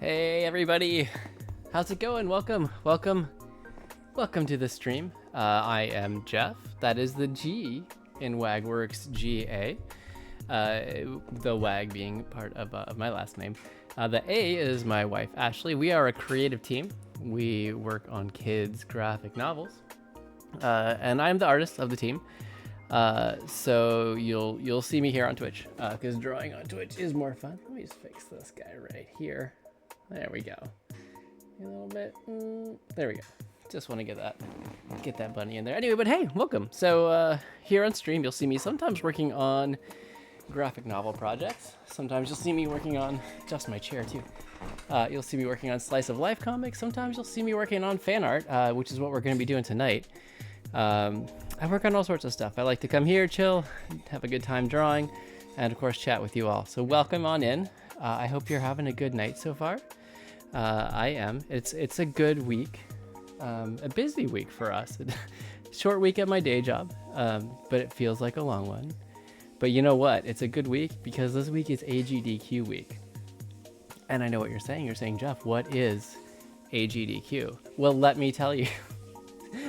Hey everybody, how's it going? Welcome to the stream. I am Jeff. That is the G in WagWorksGA. The WAG being part of my last name. The A is my wife Ashley. We are a creative team. We work on kids' graphic novels, and I'm the artist of the team. So you'll see me here on Twitch, because drawing on Twitch is more fun. Let me just fix this guy right here. There we go. A little bit. There we go. Just want to get that bunny in there. Anyway, but hey, welcome. So here on stream, you'll see me sometimes working on graphic novel projects. Sometimes you'll see me working on just my chair too. You'll see me working on slice of life comics. Sometimes you'll see me working on fan art, which is what we're going to be doing tonight. I work on all sorts of stuff. I like to come here, chill, have a good time drawing, and of course chat with you all. So welcome on in. I hope you're having a good night so far. I am. It's a good week, a busy week for us. Short week at my day job, but it feels like a long one. But you know what? It's a good week because this week is AGDQ week. And I know what you're saying. You're saying, Jeff, what is AGDQ? Well, let me tell you.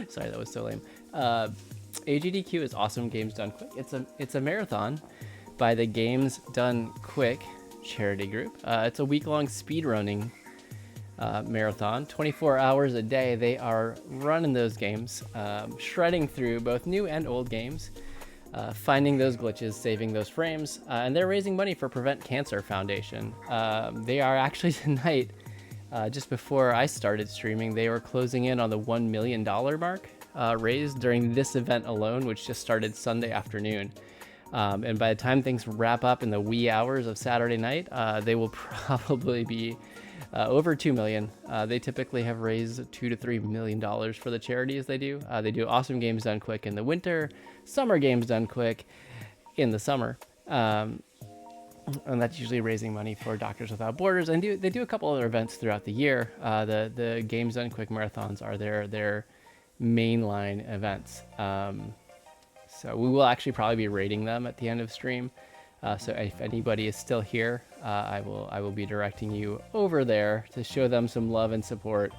Sorry, that was so lame. AGDQ is Awesome Games Done Quick. It's a marathon by the Games Done Quick charity group. It's a week-long speedrunning marathon, 24 hours a day. They are running those games, shredding through both new and old games, finding those glitches, saving those frames, and they're raising money for Prevent Cancer Foundation. They are actually tonight, just before I started streaming, they were closing in on the $1 million mark raised during this event alone, which just started Sunday afternoon. And by the time things wrap up in the wee hours of Saturday night, they will probably be over 2 million. They typically have raised $2 to $3 million for the charities they do. They do Awesome Games Done Quick in the winter, Summer Games Done Quick in the summer. And that's usually raising money for Doctors Without Borders. And they do a couple other events throughout the year. The Games Done Quick marathons are their mainline events. So we will actually probably be rating them at the end of stream. So if anybody is still here, I will be directing you over there to show them some love and support.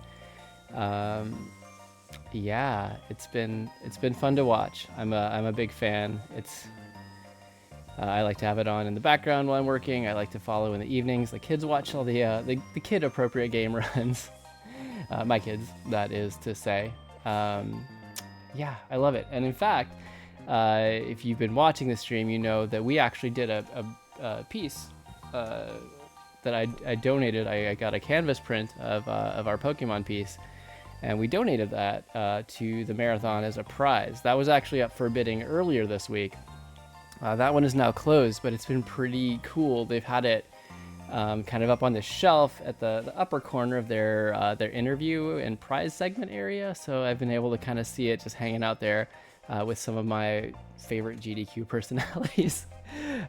Yeah, it's been fun to watch. I'm a big fan. I like to have it on in the background while I'm working. I like to follow in the evenings. The kids watch all the kid appropriate game runs. My kids, that is to say. Yeah, I love it. And in fact, if you've been watching the stream, you know that we actually did a piece that I donated. I got a canvas print of our Pokemon piece, and we donated that to the marathon as a prize. That was actually up for bidding earlier this week. That one is now closed, but it's been pretty cool. They've had it kind of up on the shelf at the upper corner of their interview and prize segment area, so I've been able to kind of see it just hanging out there with some of my favorite GDQ personalities.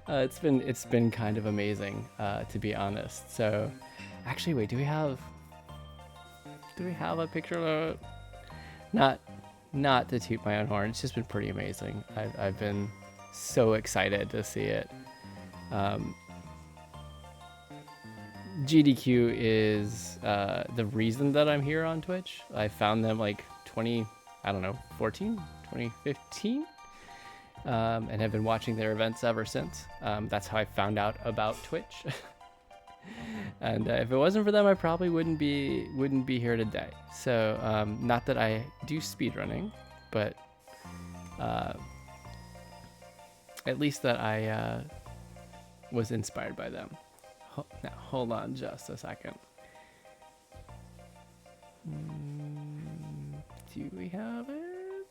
It's been kind of amazing, to be honest. So actually, wait, do we have a picture of it? Not to toot my own horn, it's just been pretty amazing. I've been so excited to see it. GDQ is the reason that I'm here on Twitch. I found them like 2015, and have been watching their events ever since. That's how I found out about Twitch. And if it wasn't for them, I probably wouldn't be here today. So not that I do speedrunning, but at least that I was inspired by them. Now hold on just a second. Do we have it?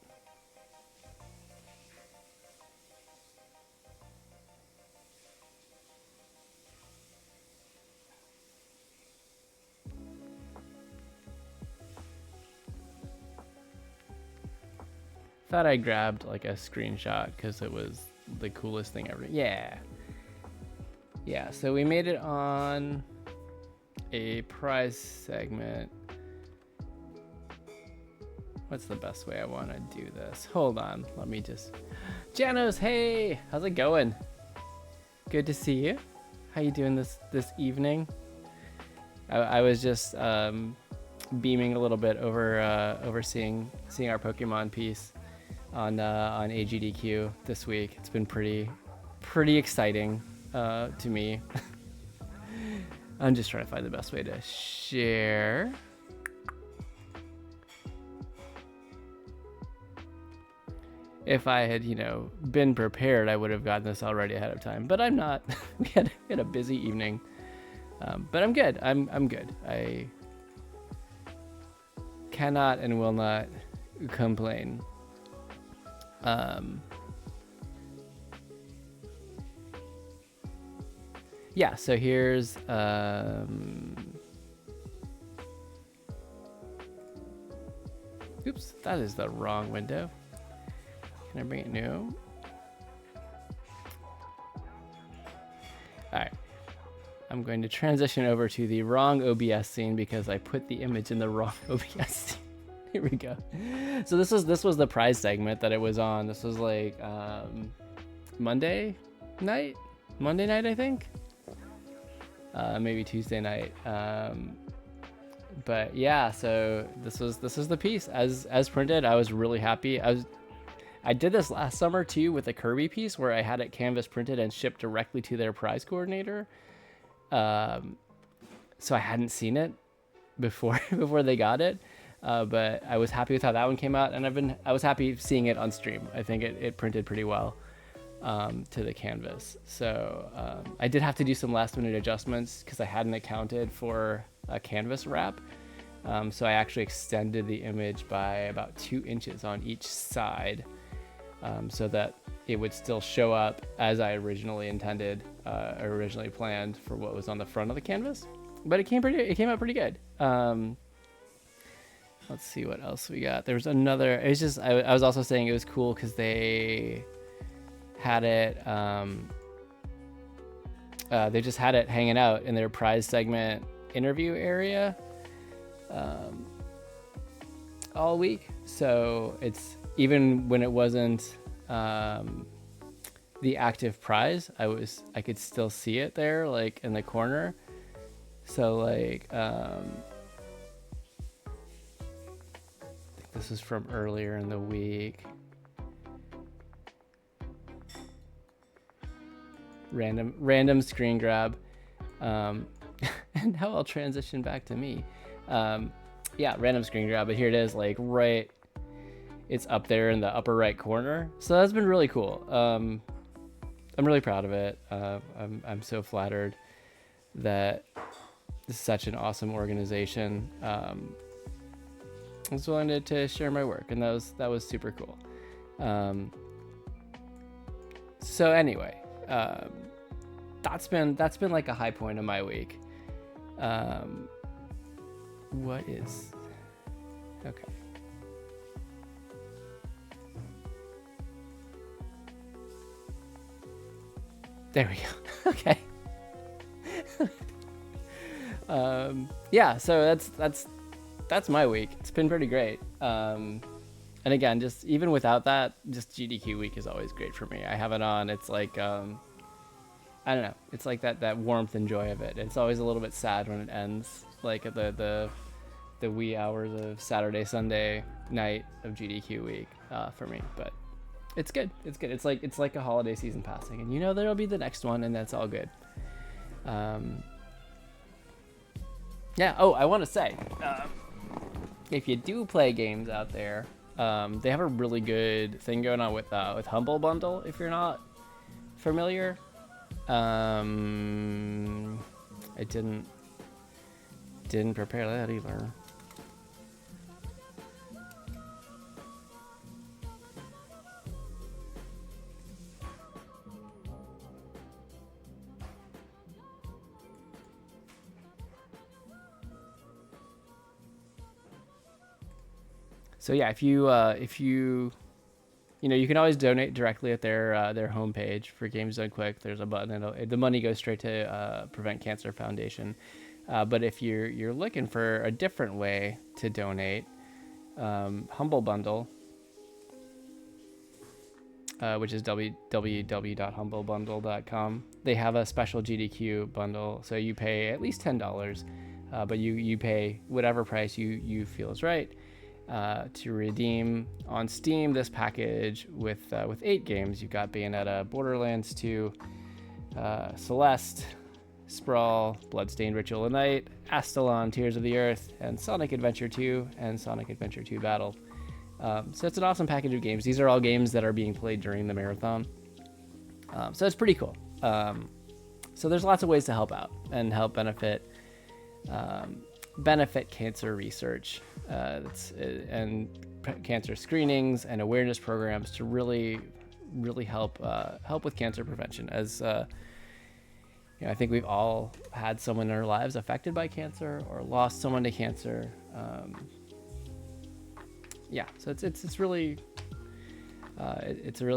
Thought I grabbed like a screenshot because it was the coolest thing ever. Yeah, so we made it on a prize segment. What's the best way I want to do this? Hold on, let me just... Janos, hey! How's it going? Good to see you. How you doing this evening? I was just beaming a little bit over seeing our Pokemon piece on AGDQ this week. It's been pretty exciting to me. I'm just trying to find the best way to share. If I had, been prepared, I would have gotten this already ahead of time. But I'm not. we had a busy evening. But I'm good. I'm good. I cannot and will not complain. Yeah, so here's oops, that is the wrong window. Can I bring it new? All right. I'm going to transition over to the wrong OBS scene because I put the image in the wrong OBS scene. Here we go. So this was the prize segment that it was on. This was like Monday night, I think. Maybe Tuesday night. But yeah, so this was the piece as printed. I was really happy. I did this last summer too with a Kirby piece where I had it canvas printed and shipped directly to their prize coordinator. So I hadn't seen it before they got it. But I was happy with how that one came out, and I was happy seeing it on stream. I think it printed pretty well to the canvas. So I did have to do some last minute adjustments because I hadn't accounted for a canvas wrap. So I actually extended the image by about 2 inches on each side, so that it would still show up as I originally intended, originally planned for what was on the front of the canvas. But it came out pretty good. Let's see what else we got. There was another. It's just I was also saying it was cool because they had it. They just had it hanging out in their prize segment interview area all week. So it's even when it wasn't the active prize, I could still see it there, like in the corner. So like I think this is from earlier in the week. Random screen grab. And now I'll transition back to me. Yeah, random screen grab, but here it is, like right, it's up there in the upper right corner. So that's been really cool. I'm really proud of it. I'm so flattered that this is such an awesome organization. I was willing to share my work, and that was super cool. So anyway, that's been like a high point of my week. What is okay? There we go. Okay. Yeah, so that's my week. It's been pretty great. And again, just even without that, just GDQ week is always great for me. I have it on. It's like I don't know. It's like that warmth and joy of it. It's always a little bit sad when it ends, like at the wee hours of Saturday, Sunday night of GDQ week for me. But it's good. It's good. It's like a holiday season passing, and there'll be the next one, and that's all good. Yeah. Oh, I want to say, if you do play games out there, they have a really good thing going on with Humble Bundle. If you're not familiar, I didn't prepare that either. So yeah, if you you can always donate directly at their homepage for Games Done Quick. There's a button, and the money goes straight to Prevent Cancer Foundation. But if you're looking for a different way to donate, Humble Bundle, which is www.humblebundle.com, they have a special GDQ bundle. So you pay at least $10 but you pay whatever price you feel is right to redeem on Steam this package with 8 games. You've got Bayonetta, Borderlands 2, Celeste, Sprawl, Bloodstained Ritual of Night, Astalon, Tears of the Earth, and Sonic Adventure 2 and Sonic Adventure 2 Battle. So it's an awesome package of games. These are all games that are being played during the marathon. So it's pretty cool. So there's lots of ways to help out and help benefit cancer research and cancer screenings and awareness programs to really help with cancer prevention. As I think we've all had someone in our lives affected by cancer or lost someone to cancer. So it's really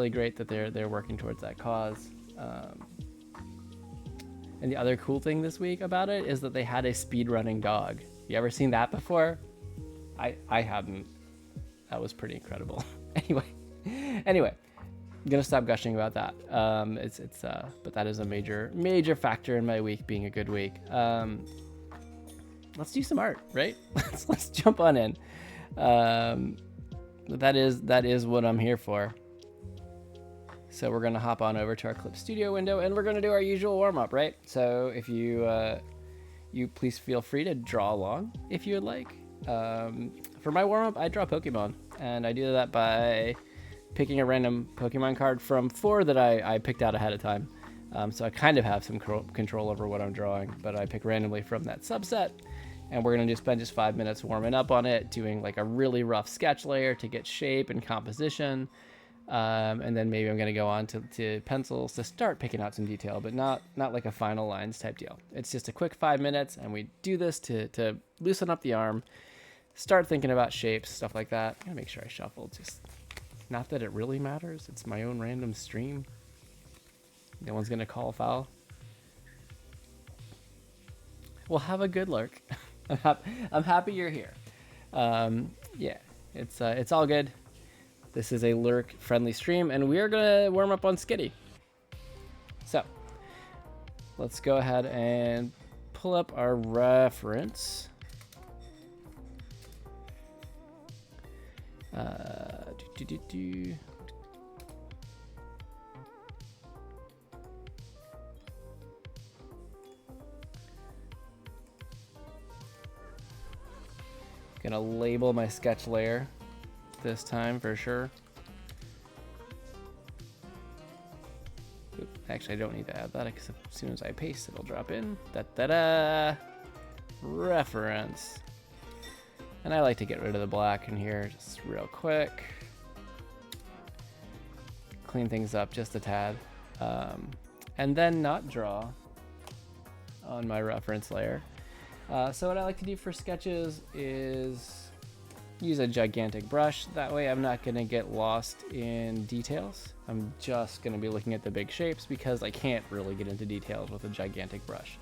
great that they're working towards that cause. And the other cool thing this week about it is that they had a speedrunning dog. You ever seen that before? I haven't. That was pretty incredible. Anyway, I'm gonna stop gushing about that. But that is a major factor in my week being a good week. Let's do some art, right? let's jump on in. That is what I'm here for. So we're gonna hop on over to our Clip Studio window and we're gonna do our usual warm up, right? So if you please feel free to draw along if you would like. For my warm up, I draw Pokemon, and I do that by picking a random Pokemon card from 4 that I picked out ahead of time. So I kind of have some control over what I'm drawing, but I pick randomly from that subset. And we're going to spend just 5 minutes warming up on it, doing like a really rough sketch layer to get shape and composition. And then maybe I'm going to go on to pencils to start picking out some detail, but not like a final lines type deal. It's just a quick 5 minutes, and we do this to loosen up the arm, start thinking about shapes, stuff like that. I'm going to make sure I shuffle. Just not that it really matters. It's my own random stream. No one's going to call foul. Well, have a good lurk. I'm happy you're here. It's all good. This is a lurk-friendly stream, and we are gonna warm up on Skitty. So, let's go ahead and pull up our reference. Gonna label my sketch layer this time for sure. Oop, actually, I don't need to add that because as soon as I paste, it'll drop in. Da-da-da! Reference. And I like to get rid of the black in here just real quick. Clean things up just a tad. And then not draw on my reference layer. So what I like to do for sketches is use a gigantic brush. That way I'm not going to get lost in details. I'm just going to be looking at the big shapes because I can't really get into details with a gigantic brush.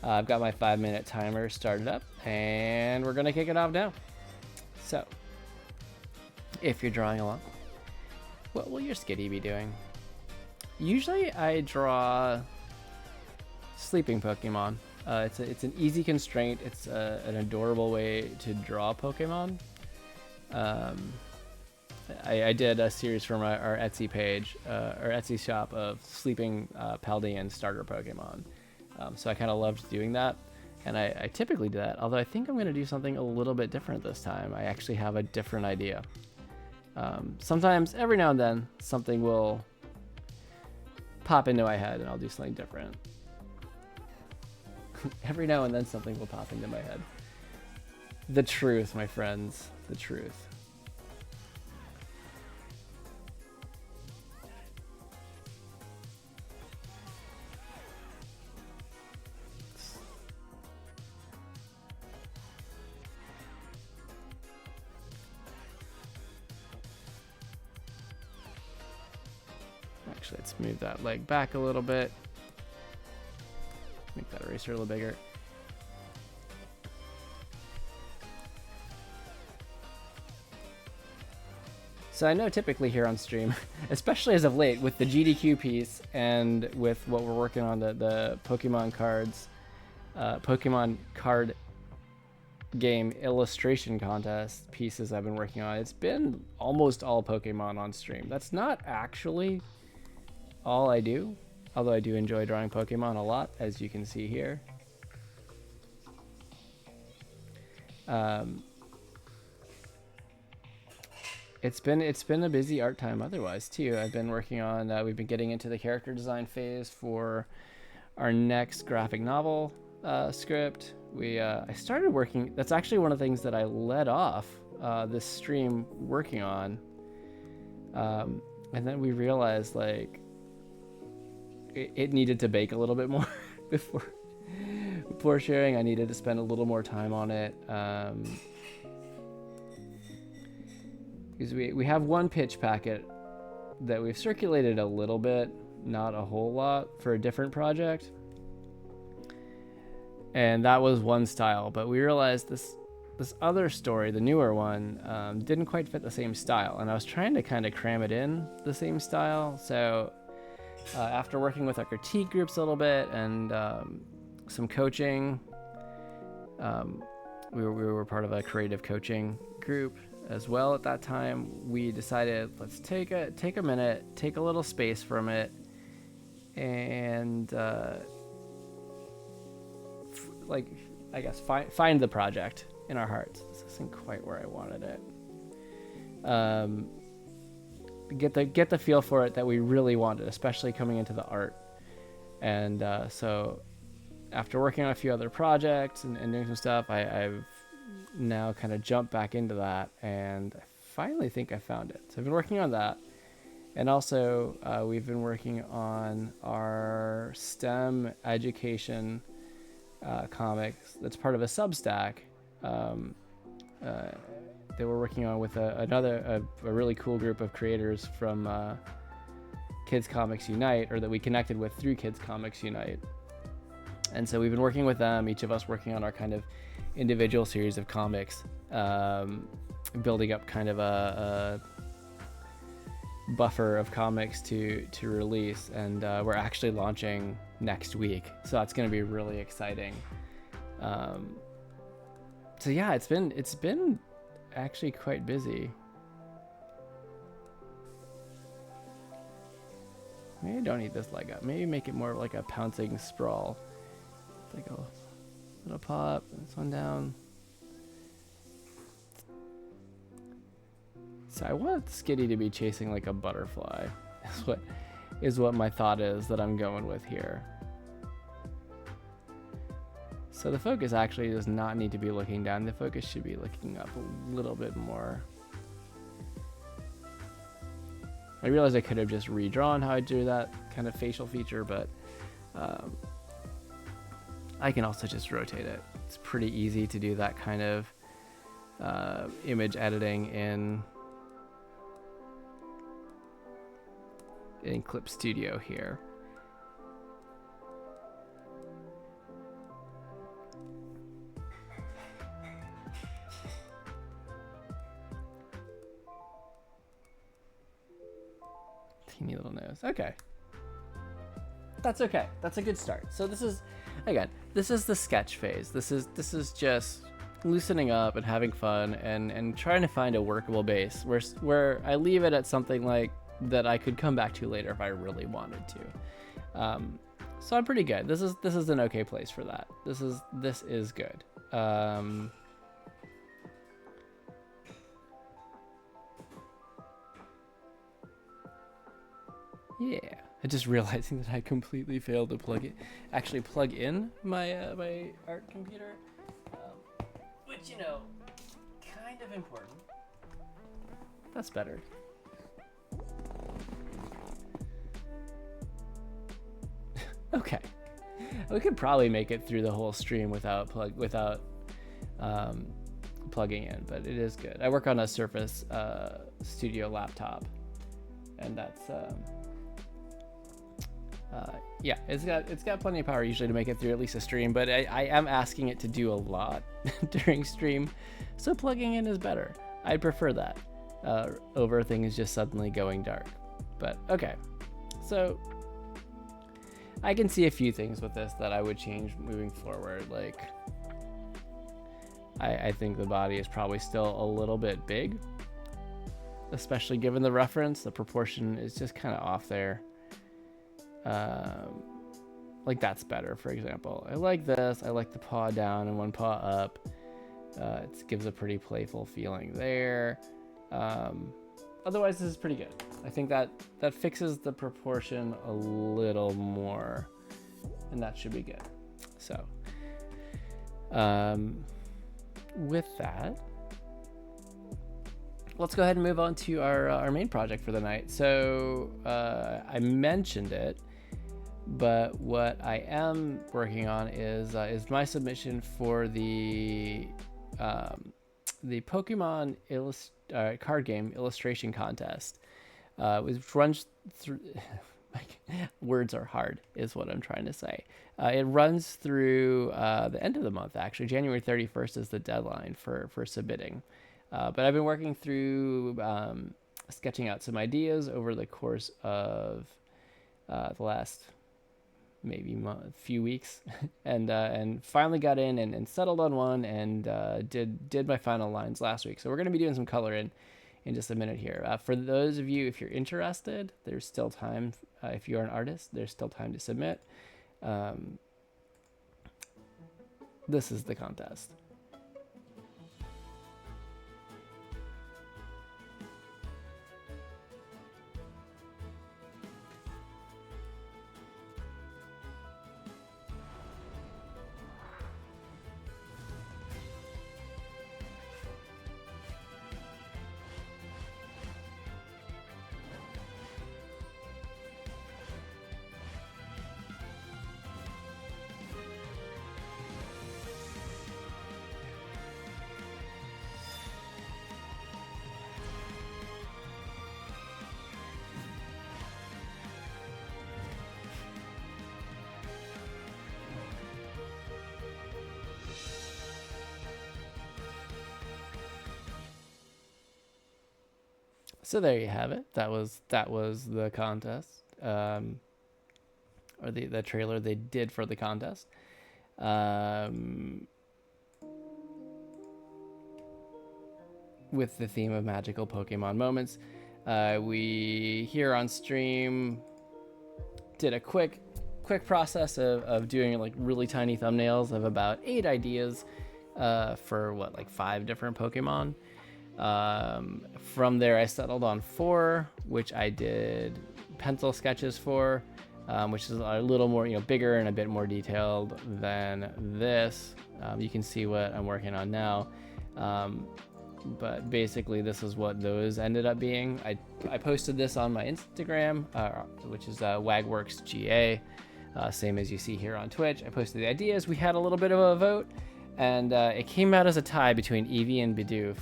I've got my 5-minute timer started up and we're going to kick it off now. So if you're drawing along, what will your Skitty be doing? Usually I draw sleeping Pokemon. It's an easy constraint. It's an adorable way to draw Pokemon. I did a series from our Etsy page, our Etsy shop of sleeping Paldean starter Pokemon. So I kind of loved doing that. And I typically do that, although I think I'm going to do something a little bit different this time. I actually have a different idea. Sometimes, every now and then, something will pop into my head and I'll do something different. Every now and then something will pop into my head. The truth, my friends. The truth. Actually, let's move that leg back a little bit. Make that eraser a little bigger. So I know typically here on stream, especially as of late with the GDQ piece and with what we're working on, the Pokemon cards, Pokemon card game Illustration Contest pieces I've been working on. It's been almost all Pokemon on stream. That's not actually all I do, although I do enjoy drawing Pokemon a lot, as you can see here. It's been a busy art time otherwise too. I've been working on we've been getting into the character design phase for our next graphic novel script. I started working, that's actually one of the things that I led off this stream working on, and then we realized like it needed to bake a little bit more before sharing. I needed to spend a little more time on it, because we have one pitch packet that we've circulated a little bit, not a whole lot, for a different project. And that was one style, but we realized this other story, the newer one, didn't quite fit the same style. And I was trying to kind of cram it in the same style. So after working with our critique groups a little bit and some coaching, we were part of a creative coaching group as well at that time. We decided, let's take a minute, take a little space from it, and I guess find the project in our hearts. This isn't quite where I wanted it. Get the feel for it that we really wanted, especially coming into the art. And so after working on a few other projects and doing some stuff, I've now kind of jumped back into that, and I finally think I found it. So I've been working on that. And also we've been working on our STEM education comics that's part of a Substack that we're working on with a really cool group of creators from Kids Comics Unite, or that we connected with through Kids Comics Unite. And so we've been working with them, each of us working on our kind of individual series of comics, building up kind of a buffer of comics to release, and we're actually launching next week, so that's going to be really exciting. So yeah, it's been actually quite busy. Maybe I don't need this leg up. Maybe make it more like a pouncing sprawl. Like a little pop, this one down. So I want Skitty to be chasing like a butterfly. Is what my thought is that I'm going with here. So the focus actually does not need to be looking down. The focus should be looking up a little bit more. I realized I could have just redrawn how I drew that kind of facial feature, but I can also just rotate it. It's pretty easy to do that kind of image editing in Clip Studio here. Teeny little nose. Okay. That's okay. That's a good start. So this is, again, this is the sketch phase. This is just loosening up and having fun and trying to find a workable base where I leave it at something like that I could come back to later if I really wanted to. So I'm pretty good. This is an okay place for that. This is good. Yeah, I just realizing that I completely failed to plug in my my art computer, which, you know, kind of important. That's better. Okay, we could probably make it through the whole stream without plugging in, but it is good. I work on a Surface Studio laptop, and that's yeah, it's got plenty of power usually to make it through at least a stream, but I am asking it to do a lot during stream, so plugging in is better. I'd prefer that over things just suddenly going dark. But okay, so I can see a few things with this that I would change moving forward. Like, I think the body is probably still a little bit big, especially given the reference. The proportion is just kind of off there. Like that's better, for example. I like this. I like the paw down and one paw up. It gives a pretty playful feeling there. Otherwise, this is pretty good. I think that fixes the proportion a little more, and that should be good. So, with that, let's go ahead and move on to our main project for the night. So, I mentioned it, but what I am working on is my submission for the Pokémon card game Illustration Contest, which runs through. Words are hard, is what I'm trying to say. It runs through the end of the month. Actually, January 31st is the deadline for submitting. But I've been working through sketching out some ideas over the course of the last maybe few weeks, and finally got in and settled on one, and did my final lines last week. So we're going to be doing some color in just a minute here. For those of you, if you're interested, there's still time. If you're an artist, there's still time to submit. This is the contest. So there you have it. That was the contest, or the trailer they did for the contest. With the theme of magical Pokemon moments. We here on stream did a quick process of doing like really tiny thumbnails of about 8 ideas for like 5 different Pokemon. From there I settled on 4, which I did pencil sketches for, which is a little more bigger and a bit more detailed than this. You can see what I'm working on now, but basically this is what those ended up being. I posted this on my Instagram, which is WagWorksGA, same as you see here on Twitch. I posted the ideas. We had a little bit of a vote, and it came out as a tie between Eevee and Bidoof.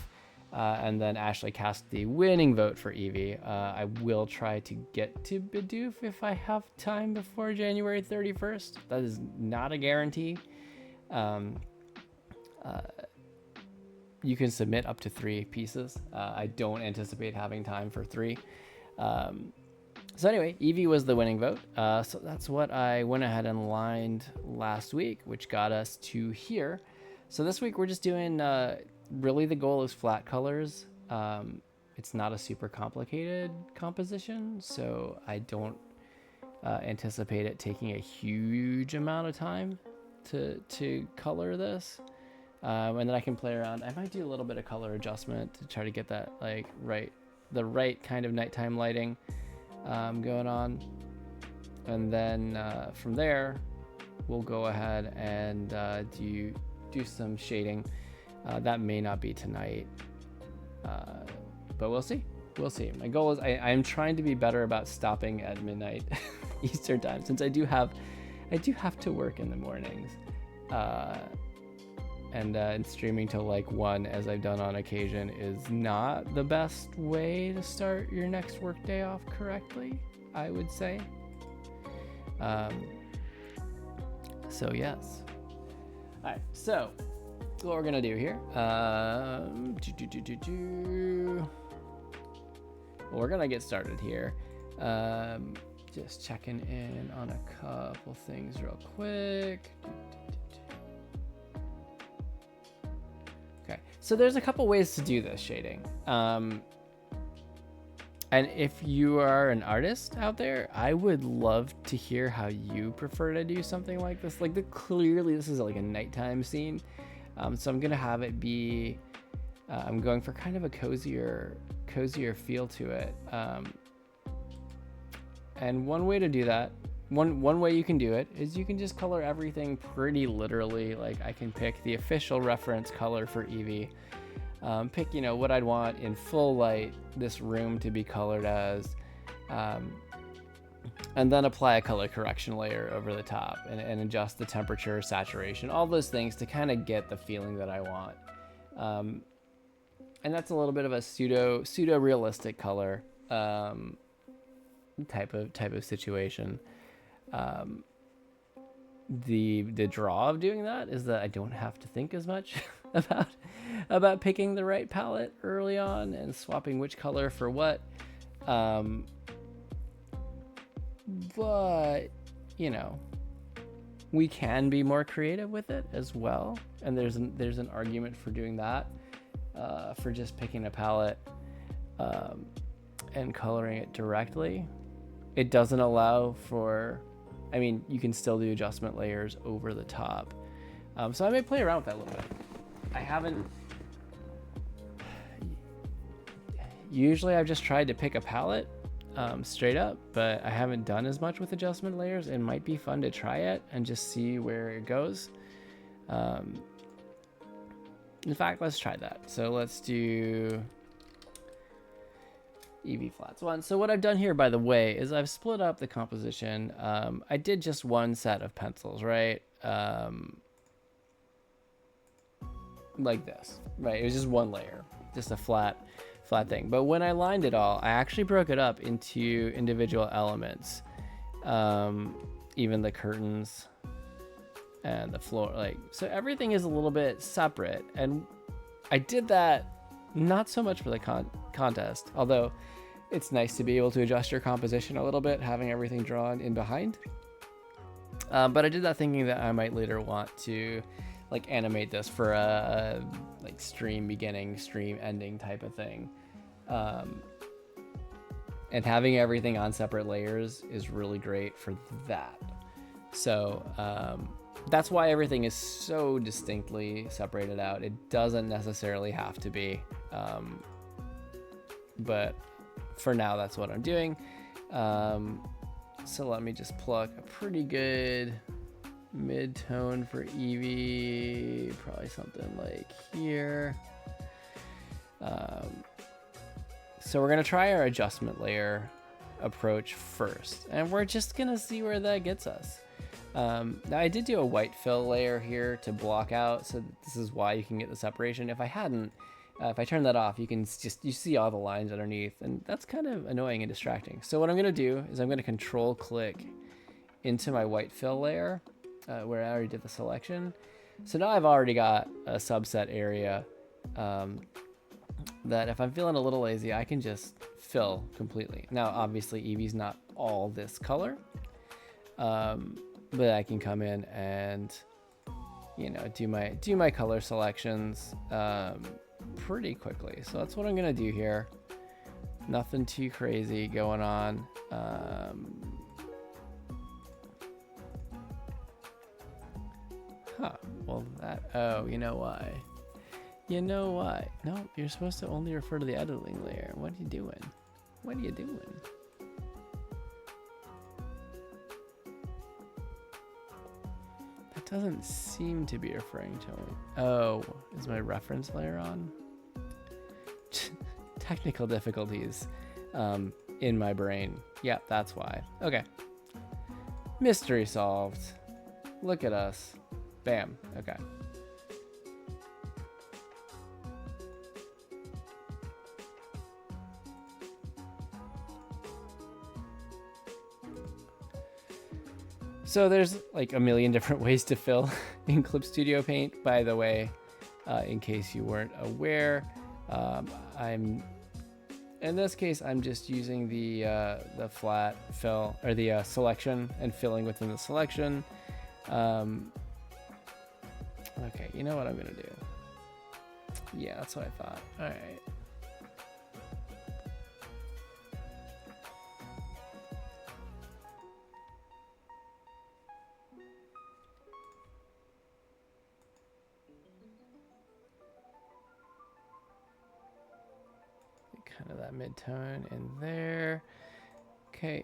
And then Ashley cast the winning vote for Eevee. I will try to get to Bidoof if I have time before January 31st. That is not a guarantee. You can submit up to 3 pieces. I don't anticipate having time for 3. So anyway, Eevee was the winning vote. So that's what I went ahead and lined last week, which got us to here. So this week we're just doing... really the goal is flat colors. It's not a super complicated composition, so I don't anticipate it taking a huge amount of time to color this, and then I can play around. I might do a little bit of color adjustment to try to get that like the right kind of nighttime lighting going on, and then from there we'll go ahead and do some shading. That may not be tonight, but we'll see. We'll see. My goal is I'm trying to be better about stopping at midnight Eastern time, since I do have to work in the mornings, and streaming till like 1, as I've done on occasion, is not the best way to start your next work day off correctly, I would say. So yes. All right. So. What we're gonna do here, well, we're gonna get started here. Just checking in on a couple things real quick. So there's a couple ways to do this shading. And if you are an artist out there, I would love to hear how you prefer to do something like this. Like clearly this is like a nighttime scene. So I'm gonna have it be, I'm going for kind of a cozier feel to it. And one way to do that, one way you can do it is you can just color everything pretty literally. Like I can pick the official reference color for Eevee. Pick, you know, what I'd want in full light this room to be colored as, and then apply a color correction layer over the top and adjust the temperature, saturation, all those things to kind of get the feeling that I want. And that's a little bit of a pseudo realistic color type of situation. The draw of doing that is that I don't have to think as much about picking the right palette early on and swapping which color for what. But you know, we can be more creative with it as well, and there's an argument for doing that, for just picking a palette and coloring it directly. It doesn't allow for, I mean, you can still do adjustment layers over the top. So I may play around with that a little bit. I haven't, usually I've just tried to pick a palette straight up, but I haven't done as much with adjustment layers. It might be fun to try it and just see where it goes. In fact, let's try that. So let's do Eevee flats one. So what I've done here, by the way, is I've split up the composition. I did just one set of pencils, right? Like this, right? It was just one layer, just a flat thing. But when I lined it all, I actually broke it up into individual elements. Even the curtains and the floor, like, so everything is a little bit separate. And I did that not so much for the contest, although it's nice to be able to adjust your composition a little bit, having everything drawn in behind. But I did that thinking that I might later want to like animate this for a like stream beginning, stream ending type of thing. And having everything on separate layers is really great for that. So that's why everything is so distinctly separated out. It doesn't necessarily have to be, but for now that's what I'm doing. So let me just pluck a pretty good mid-tone for Eevee, probably something like here. So we're gonna try our adjustment layer approach first, and we're just gonna see where that gets us. Now I did do a white fill layer here to block out, so this is why you can get the separation. If I hadn't, if I turn that off, you see all the lines underneath, and that's kind of annoying and distracting. So what I'm gonna do is I'm gonna control click into my white fill layer, where I already did the selection. So now I've already got a subset area that if I'm feeling a little lazy, I can just fill completely. Now, obviously Eevee's not all this color, but I can come in and, you know, do my color selections pretty quickly. So that's what I'm gonna do here. Nothing too crazy going on. Well, oh, you know why? You know why? No, you're supposed to only refer to the editing layer. What are you doing? What are you doing? That doesn't seem to be referring to me. Oh, is my reference layer on? Technical difficulties in my brain. Yeah, that's why. Okay. Mystery solved. Look at us. Bam. Okay. So there's like a million different ways to fill in Clip Studio Paint, by the way, in case you weren't aware. In this case, I'm just using the flat fill, or the selection, and filling within the selection. Okay, you know what I'm gonna do? Yeah, that's what I thought. All right. Kind of that mid-tone in there. Okay.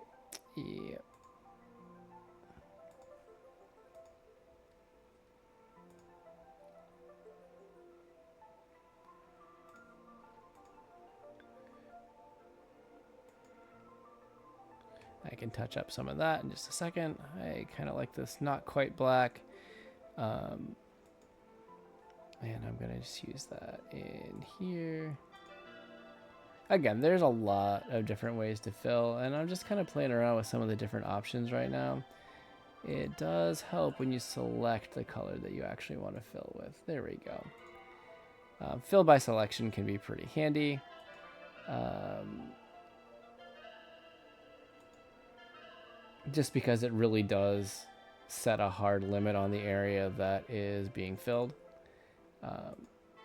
Yeah. I can touch up some of that in just a second. I kind of like this not quite black. And I'm going to just use that in here. Again, there's a lot of different ways to fill, and I'm just kind of playing around with some of the different options right now. It does help when you select the color that you actually want to fill with. There we go. Fill by selection can be pretty handy. Just because it really does set a hard limit on the area that is being filled.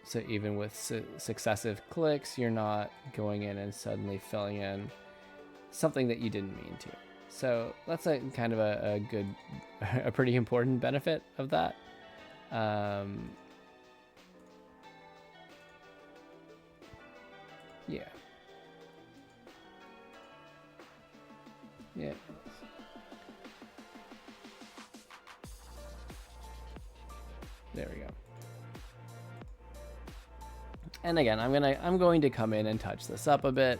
So even with successive clicks, you're not going in and suddenly filling in something that you didn't mean to. So that's a kind of a good, a pretty important benefit of that. Yeah. Yeah. There we go. And again, I'm going to come in and touch this up a bit.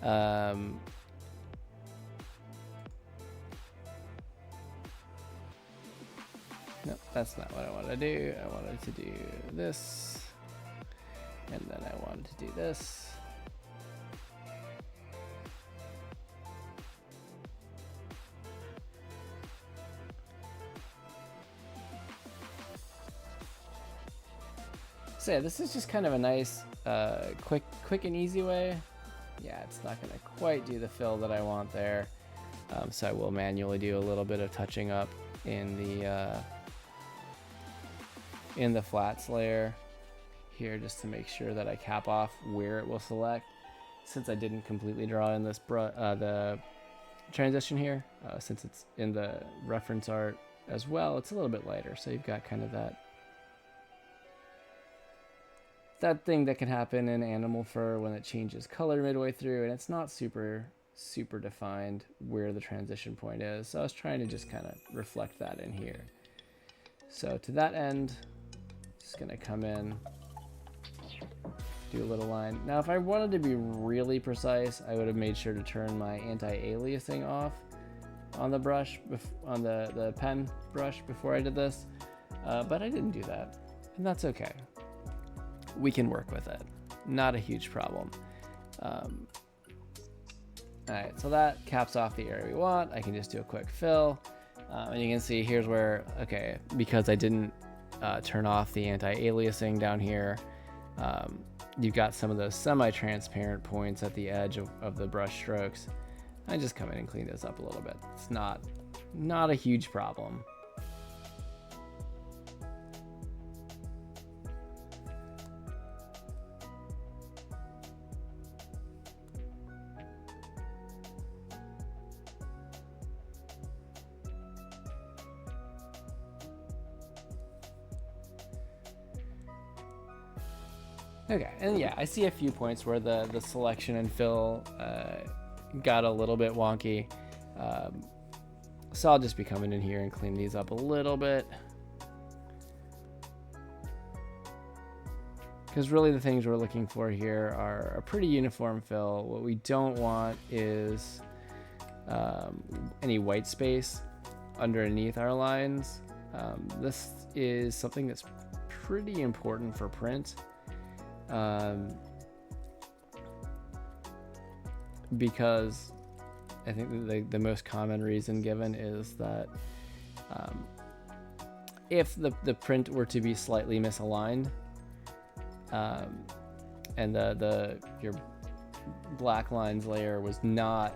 Nope, that's not what I want to do. I wanted to do this, and then I wanted to do this. So yeah, this is just kind of a nice, quick and easy way. Yeah, it's not going to quite do the fill that I want there. So I will manually do a little bit of touching up in the flats layer here, just to make sure that I cap off where it will select. Since I didn't completely draw in this the transition here, since it's in the reference art as well, it's a little bit lighter. So you've got kind of that thing that can happen in animal fur when it changes color midway through, and it's not super defined where the transition point is. So I was trying to just kind of reflect that in here. So to that end, just gonna come in, do a little line. Now if I wanted to be really precise, I would have made sure to turn my anti-aliasing off on the brush, on the pen brush before I did this, but I didn't do that, and that's okay. We can work with it. Not a huge problem. All right, so that caps off the area we want. I can just do a quick fill. And you can see here's where, okay, because I didn't turn off the anti-aliasing down here, you've got some of those semi-transparent points at the edge of the brush strokes. I just come in and clean this up a little bit. It's not a huge problem. Okay, and yeah, I see a few points where the selection and fill got a little bit wonky. So I'll just be coming in here and clean these up a little bit. Because really the things we're looking for here are a pretty uniform fill. What we don't want is any white space underneath our lines. This is something that's pretty important for print. Because I think the most common reason given is that if the print were to be slightly misaligned, and your black lines layer was not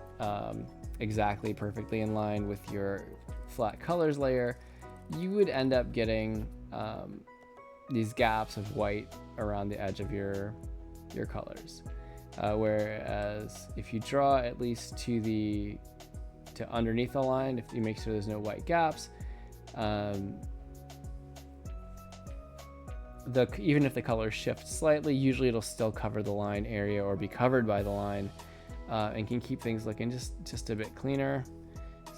exactly perfectly in line with your flat colors layer, you would end up getting these gaps of white around the edge of your colors. Whereas if you draw at least to underneath the line, if you make sure there's no white gaps, even if the colors shift slightly, usually it'll still cover the line area or be covered by the line, and can keep things looking just a bit cleaner.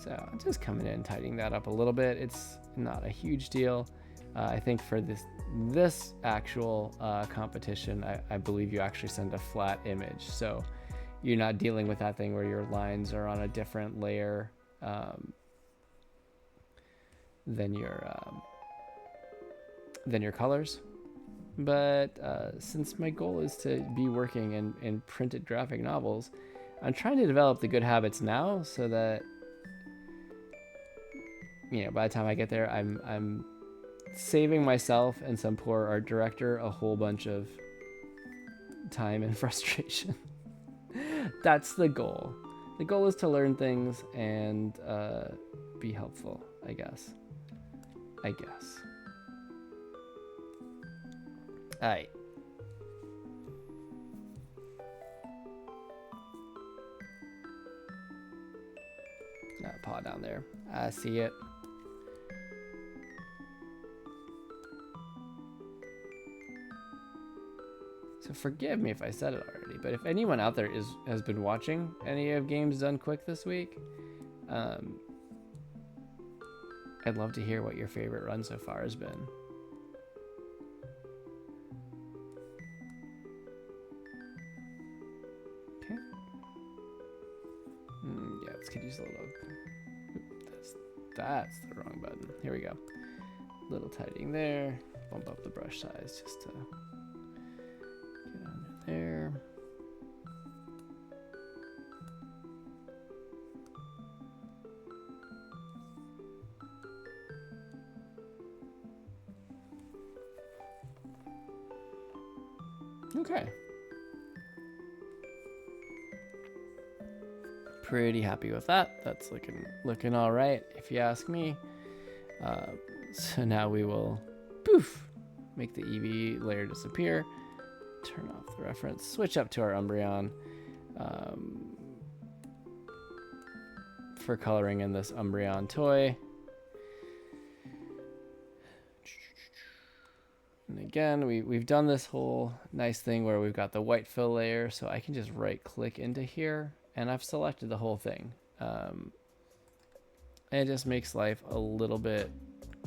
So I'm just coming in and tidying that up a little bit. It's not a huge deal. I think for this actual competition, I believe you actually send a flat image, so you're not dealing with that thing where your lines are on a different layer than your colors. But since my goal is to be working in printed graphic novels, I'm trying to develop the good habits now so that, you know, by the time I get there, I'm saving myself and some poor art director a whole bunch of time and frustration. That's the goal. The goal is to learn things and be helpful, I guess. All right. That paw down there. I see it. So forgive me if I said it already, but if anyone out there has been watching any of Games Done Quick this week, I'd love to hear what your favorite run so far has been. Okay. Yeah, let's use a little. That's the wrong button. Here we go. Little tidying there. Bump up the brush size just to get under there. Okay. Pretty happy with that. That's looking all right, if you ask me. So now we will make the Eevee layer disappear, turn off the reference, switch up to our Umbreon for coloring in this Umbreon toy. And again, we've done this whole nice thing where we've got the white fill layer, so I can just right click into here and I've selected the whole thing. And it just makes life a little bit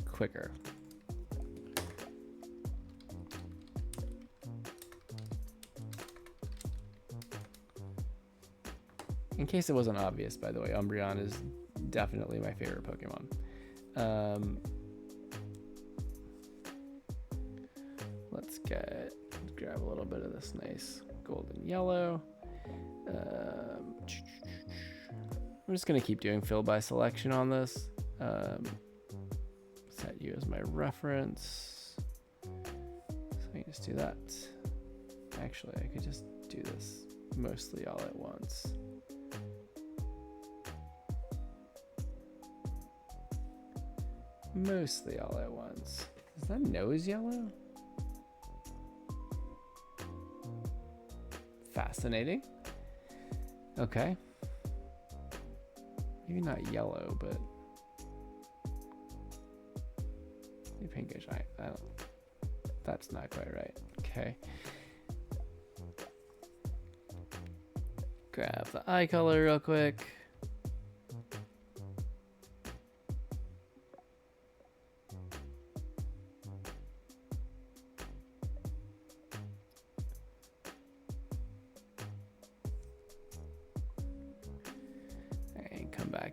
quicker. In case it wasn't obvious, by the way, Umbreon is definitely my favorite Pokemon. Let's grab a little bit of this nice golden yellow. I'm just going to keep doing fill by selection on this. Set you as my reference. So I can just do that. Actually, I could just do this mostly all at once. Mostly all at once. Is that nose yellow? Fascinating. Okay. Maybe not yellow, but maybe pinkish. I don't. That's not quite right. Okay. Grab the eye color real quick.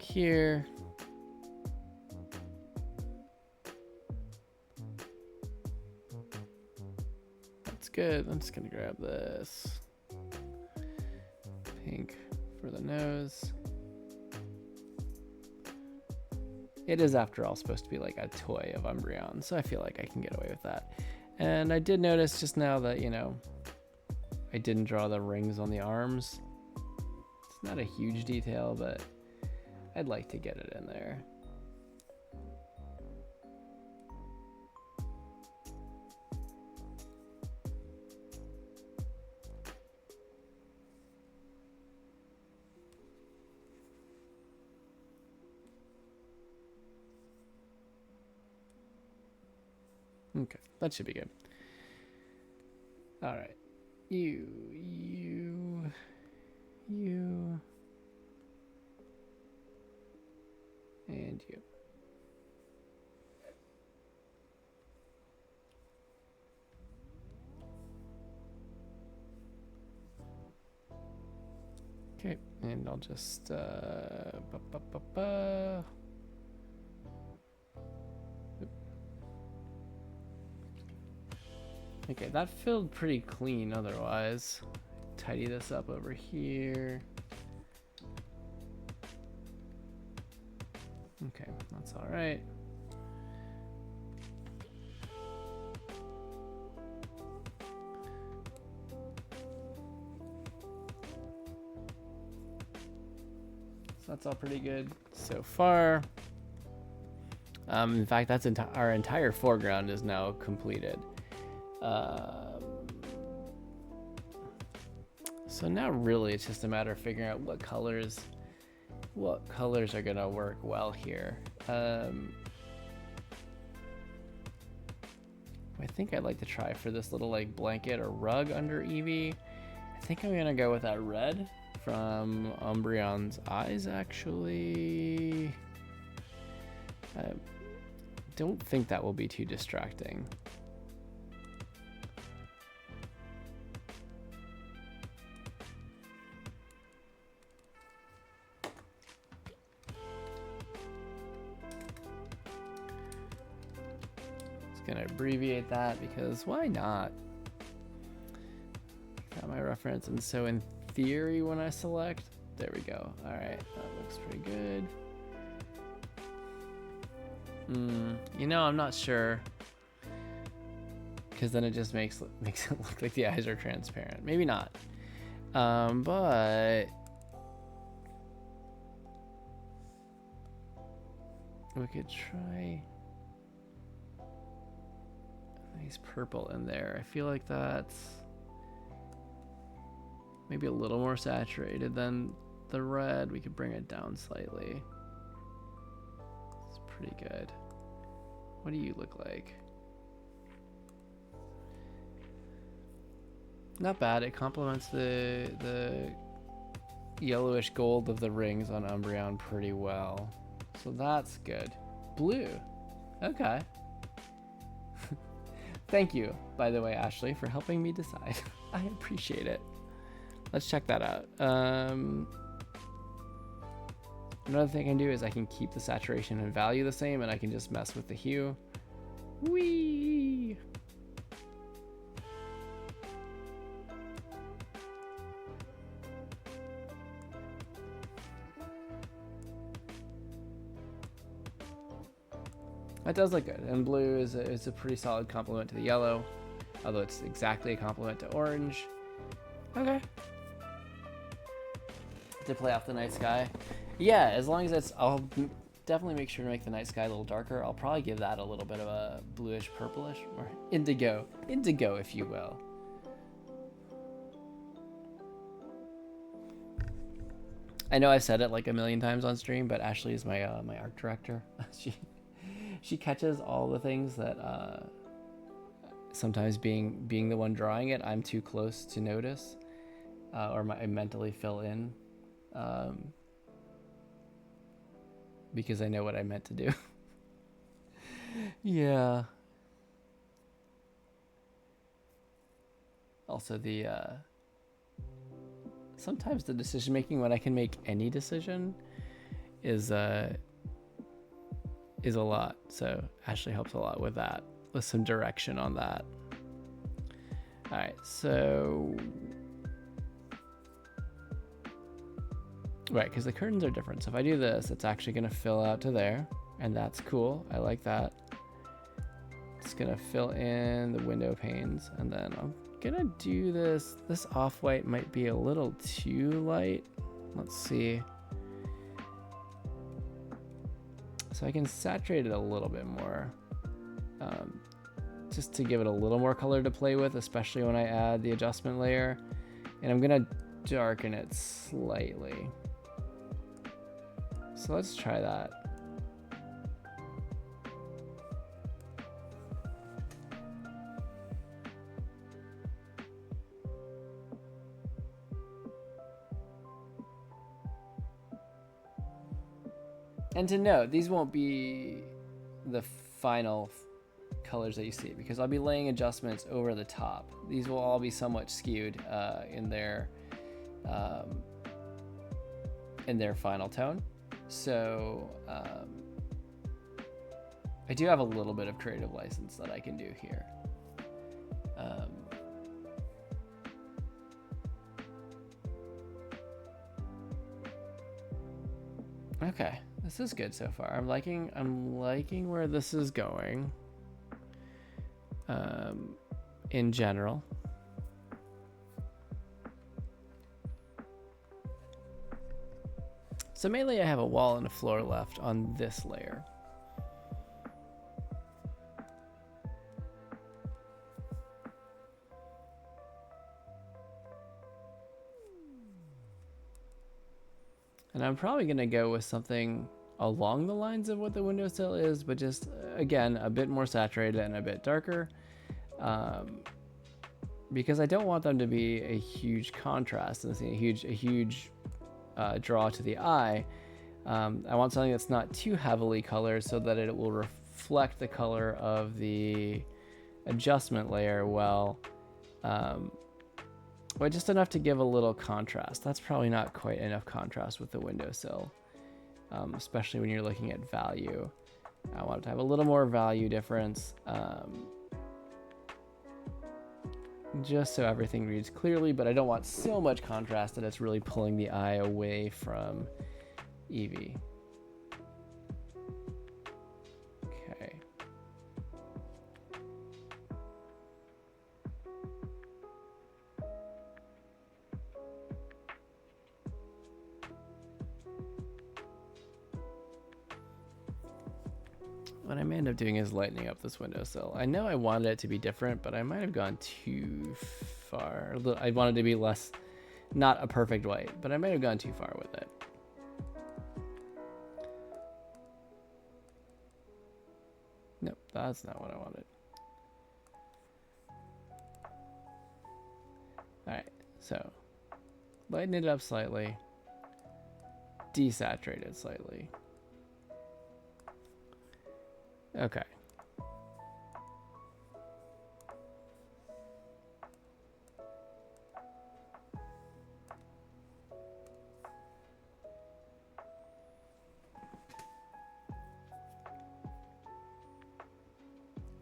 Here. That's good. I'm just gonna grab this pink for the nose. It is, after all, supposed to be like a toy of Umbreon, so I feel like I can get away with that. And I did notice just now that, you know, I didn't draw the rings on the arms. It's not a huge detail, but I'd like to get it in there. Okay, that should be good. All right, you, and you. Okay, and I'll just Okay, that filled pretty clean otherwise. Tidy this up over here. Okay, that's all right. So that's all pretty good so far. In fact, that's our entire foreground is now completed. So now really it's just a matter of figuring out what colors are gonna work well here. I think I'd like to try for this little like blanket or rug under Eevee. I think I'm gonna go with that red from Umbreon's eyes actually. I don't think that will be too distracting. Gonna abbreviate that because why not? Got my reference, and so in theory when I select, there we go. All right, that looks pretty good. You know, I'm not sure because then it just makes it look like the eyes are transparent. Maybe not, but we could try nice purple in there. I feel like that's maybe a little more saturated than the red. We could bring it down slightly. It's pretty good. What do you look like? Not bad. It complements the yellowish gold of the rings on Umbreon pretty well. So that's good. Blue. Okay. Thank you, by the way, Ashley, for helping me decide. I appreciate it. Let's check that out. Another thing I can do is I can keep the saturation and value the same, and I can just mess with the hue. Whee! That does look good, and blue is a pretty solid complement to the yellow, although it's exactly a complement to orange. Okay. To play off the night sky. Yeah, as long as it's, I'll definitely make sure to make the night sky a little darker. I'll probably give that a little bit of a bluish, purplish, or indigo, if you will. I know I've said it like a million times on stream, but Ashley is my my art director. She catches all the things that sometimes being the one drawing it, I'm too close to notice, or I mentally fill in, because I know what I meant to do. Yeah. Also the sometimes the decision making when I can make any decision is a lot. So Ashley helps a lot with that, with some direction on that. All right, so right, because the curtains are different. So if I do this, it's actually going to fill out to there, and that's cool. I like that. It's going to fill in the window panes, and then I'm going to do this. This off-white might be a little too light. Let's see. So I can saturate it a little bit more, just to give it a little more color to play with, especially when I add the adjustment layer. And I'm going to darken it slightly. So let's try that. And to note, these won't be the final colors that you see because I'll be laying adjustments over the top. These will all be somewhat skewed in their final tone. So I do have a little bit of creative license that I can do here. Okay, this is good so far. I'm liking where this is going. In general. So mainly I have a wall and a floor left on this layer. And I'm probably going to go with something along the lines of what the windowsill is, but just, again, a bit more saturated and a bit darker. Because I don't want them to be a huge contrast and a huge draw to the eye. I want something that's not too heavily colored so that it will reflect the color of the adjustment layer well, but just enough to give a little contrast. That's probably not quite enough contrast with the windowsill, especially when you're looking at value. I want it to have a little more value difference, just so everything reads clearly, but I don't want so much contrast that it's really pulling the eye away from Eevee. Okay. What I may end up doing is lightening up this windowsill. I know I wanted it to be different, but I might have gone too far. I wanted it to be less, not a perfect white, but I might have gone too far with it. Nope, that's not what I wanted. All right, so lighten it up slightly, desaturate it slightly. Okay.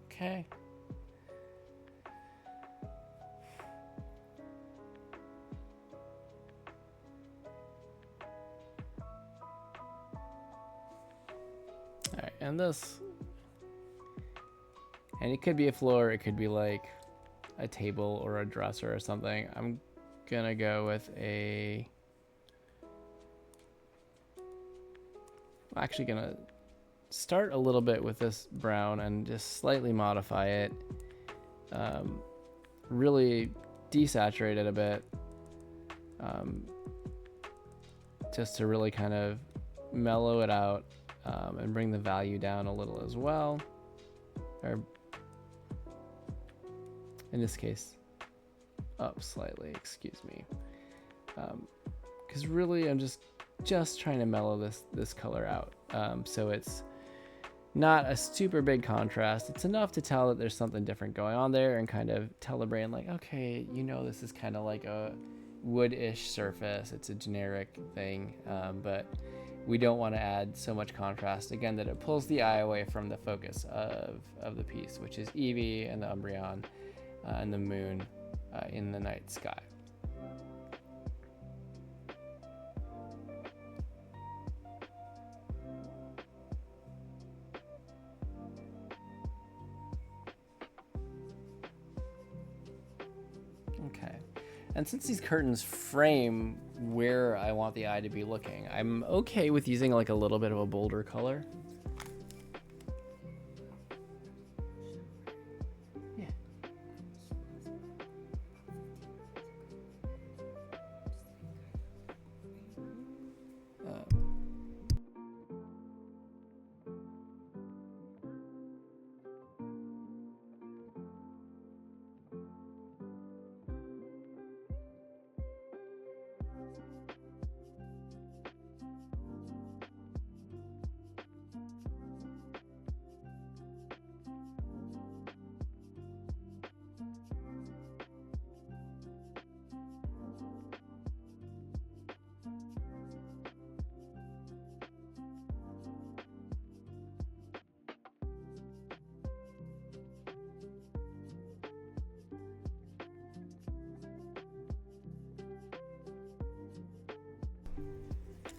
Okay. All right, and this. And it could be a floor, it could be like a table or a dresser or something. I'm gonna go with I'm actually gonna start a little bit with this brown and just slightly modify it. Really desaturate it a bit. Just to really kind of mellow it out and bring the value down a little as well. Or in this case, up slightly, excuse me. Because really I'm just trying to mellow this color out. So it's not a super big contrast. It's enough to tell that there's something different going on there and kind of tell the brain like, okay, you know, this is kind of like a wood-ish surface. It's a generic thing, but we don't want to add so much contrast, again, that it pulls the eye away from the focus of the piece, which is Eevee and the Umbreon and the moon in the night sky. Okay, and since these curtains frame where I want the eye to be looking, I'm okay with using like a little bit of a bolder color.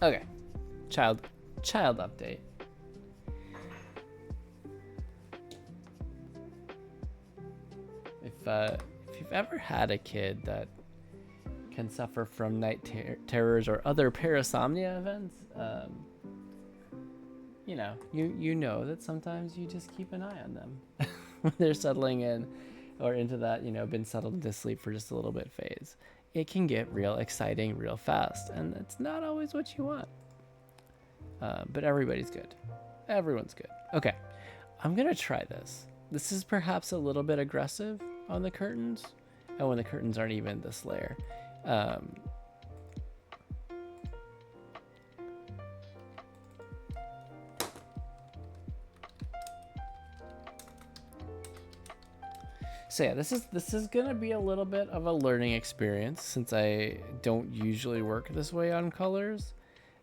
Okay, child update. If you've ever had a kid that can suffer from night terrors or other parasomnia events, you know, you know that sometimes you just keep an eye on them when they're settling in or into that, you know, been settled into sleep for just a little bit phase. It can get real exciting real fast, and it's not always what you want. But everybody's good. Everyone's good. Okay, I'm gonna try this. This is perhaps a little bit aggressive on the curtains. Oh, when the curtains aren't even this layer. So yeah, this is gonna be a little bit of a learning experience since I don't usually work this way on colors,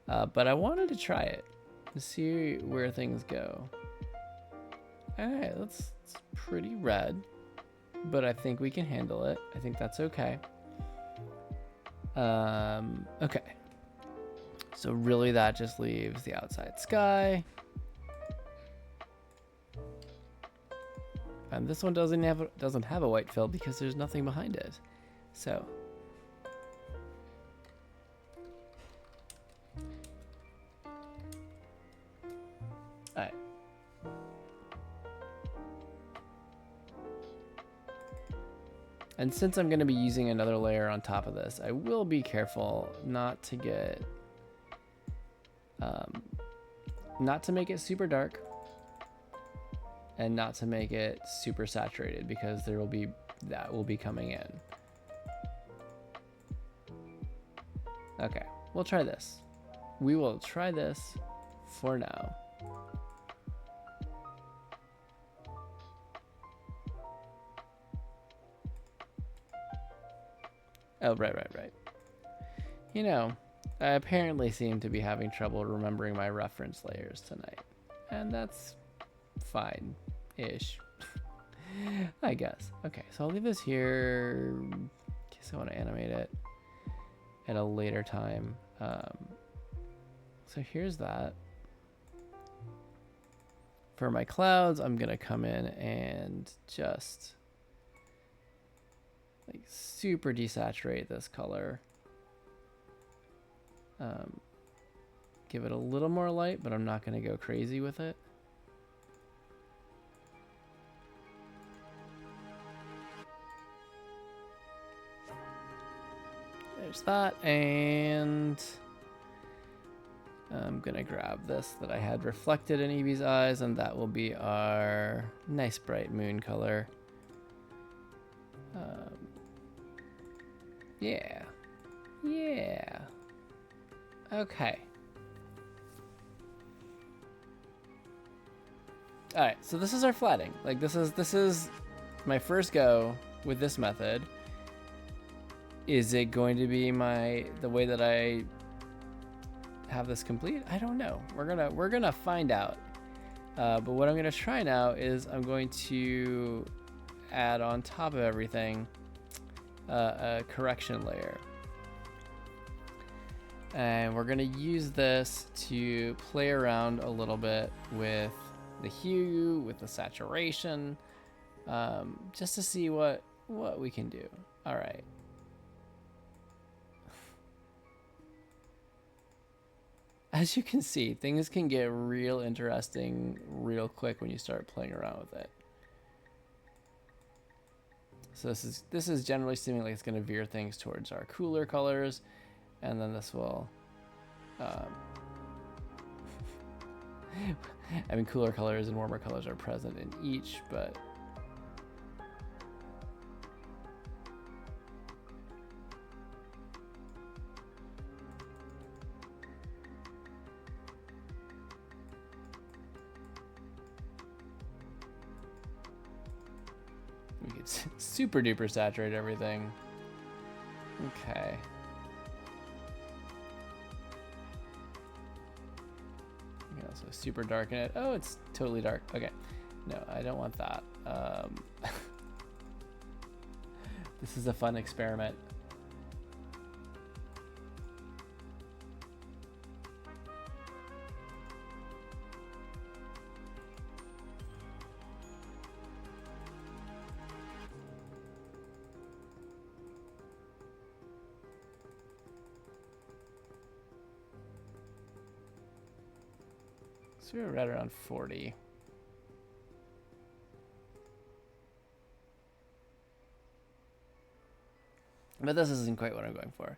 but I wanted to try it to see where things go. All right, it's pretty red, but I think we can handle it. I think that's okay. Okay. So really, that just leaves the outside sky. And this one doesn't have a white fill because there's nothing behind it. So alright. And since I'm going to be using another layer on top of this, I will be careful not to get not to make it super dark. And not to make it super saturated because that will be coming in. Okay, we'll try this. We will try this for now. Oh, right. You know, I apparently seem to be having trouble remembering my reference layers tonight. And that's fine-ish, I guess. Okay, so I'll leave this here in case I want to animate it at a later time. So here's that. For my clouds, I'm gonna come in and just like super desaturate this color. Give it a little more light, but I'm not gonna go crazy with it. There's that, and I'm gonna grab this that I had reflected in Eevee's eyes, and that will be our nice bright moon color. Yeah. Okay. All right, so this is our flatting. Like this is my first go with this method. Is it going to be the way that I have this complete? I don't know. We're gonna find out. But what I'm gonna try now is I'm going to add on top of everything a correction layer, and we're gonna use this to play around a little bit with the hue, with the saturation, just to see what we can do. All right. As you can see, things can get real interesting real quick when you start playing around with it. So this is generally seeming like it's going to veer things towards our cooler colors, and then this will I mean, cooler colors and warmer colors are present in each, but we could super duper saturate everything. Okay. You can also super darken it. Oh, it's totally dark. Okay. No, I don't want that. This is a fun experiment. So we're right around 40. But this isn't quite what I'm going for.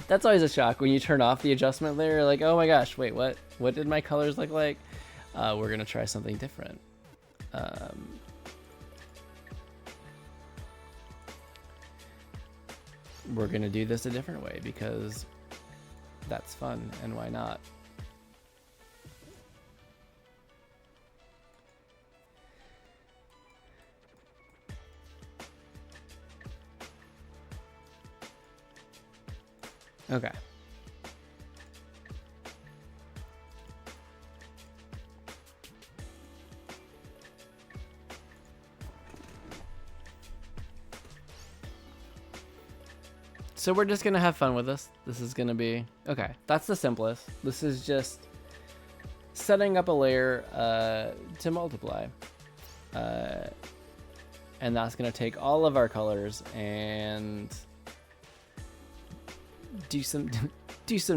That's always a shock when you turn off the adjustment layer. Like, oh my gosh, wait, what? What did my colors look like? We're gonna try something different. We're gonna do this a different way because that's fun, and why not? Okay. So we're just gonna have fun with this. This is gonna be, okay, that's the simplest. This is just setting up a layer to multiply. And that's gonna take all of our colors and do some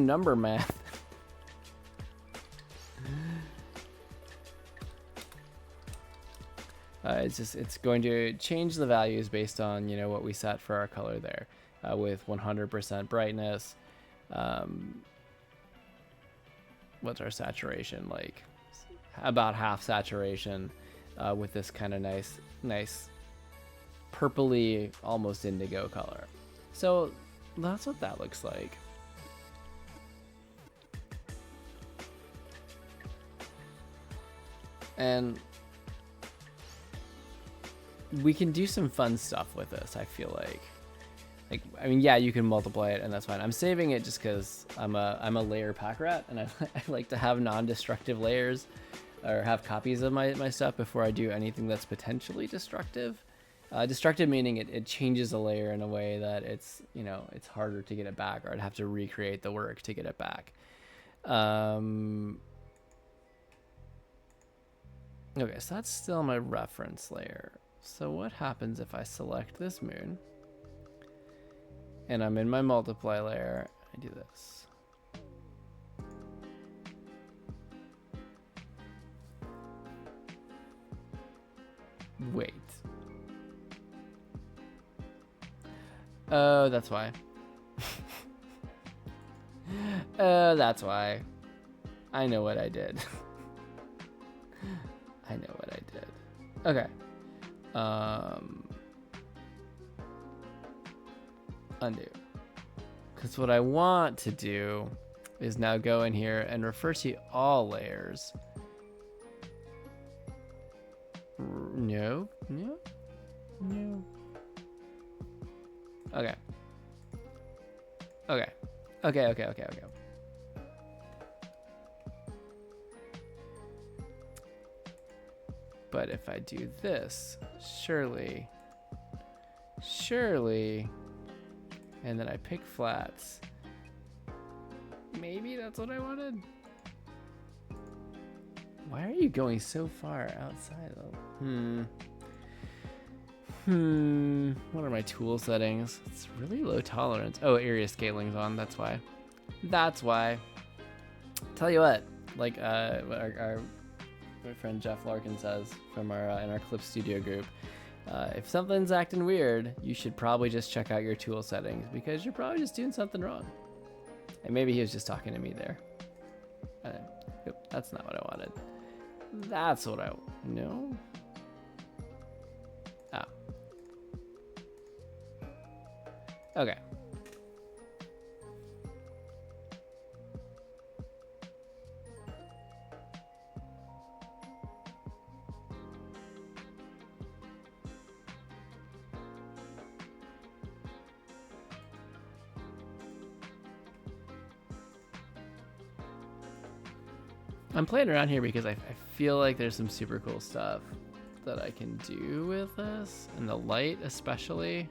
number math. It's going to change the values based on, you know, what we set for our color there, with 100% brightness. What's our saturation like? About half saturation, with this kind of nice purpley, almost indigo color. So that's what that looks like. And we can do some fun stuff with this, I feel like. I mean, yeah, you can multiply it and that's fine. I'm saving it just because I'm a layer pack rat, and I like to have non-destructive layers, or have copies of my stuff before I do anything that's potentially destructive. Destructive meaning it changes a layer in a way that it's, you know, it's harder to get it back, or I'd have to recreate the work to get it back. Okay, so that's still my reference layer. So what happens if I select this moon and I'm in my multiply layer? I do this. Wait. Oh, that's why. That's why. I know what I did. I know what I did. Okay. Undo. Because what I want to do is now go in here and refer to all layers. No. Okay. But if I do this, surely, and then I pick flats, maybe that's what I wanted. Why are you going so far outside of? What are my tool settings? It's really low tolerance. Oh, area scaling's on. That's why. Tell you what, like my friend Jeff Larkin says from our in our Clip Studio group, if something's acting weird, you should probably just check out your tool settings, because you're probably just doing something wrong. And maybe he was just talking to me there. Nope, that's not what I wanted. That's what I... No? Oh. Okay. I'm playing around here because I feel like there's some super cool stuff that I can do with this, and the light especially.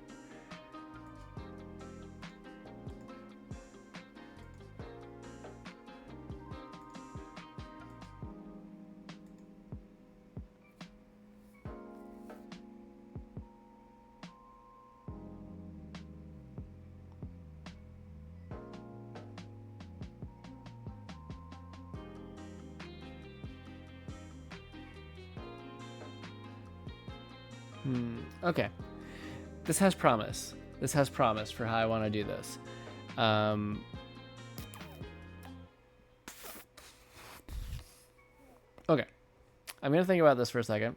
Okay. This has promise. This has promise for how I want to do this. Okay. I'm going to think about this for a second.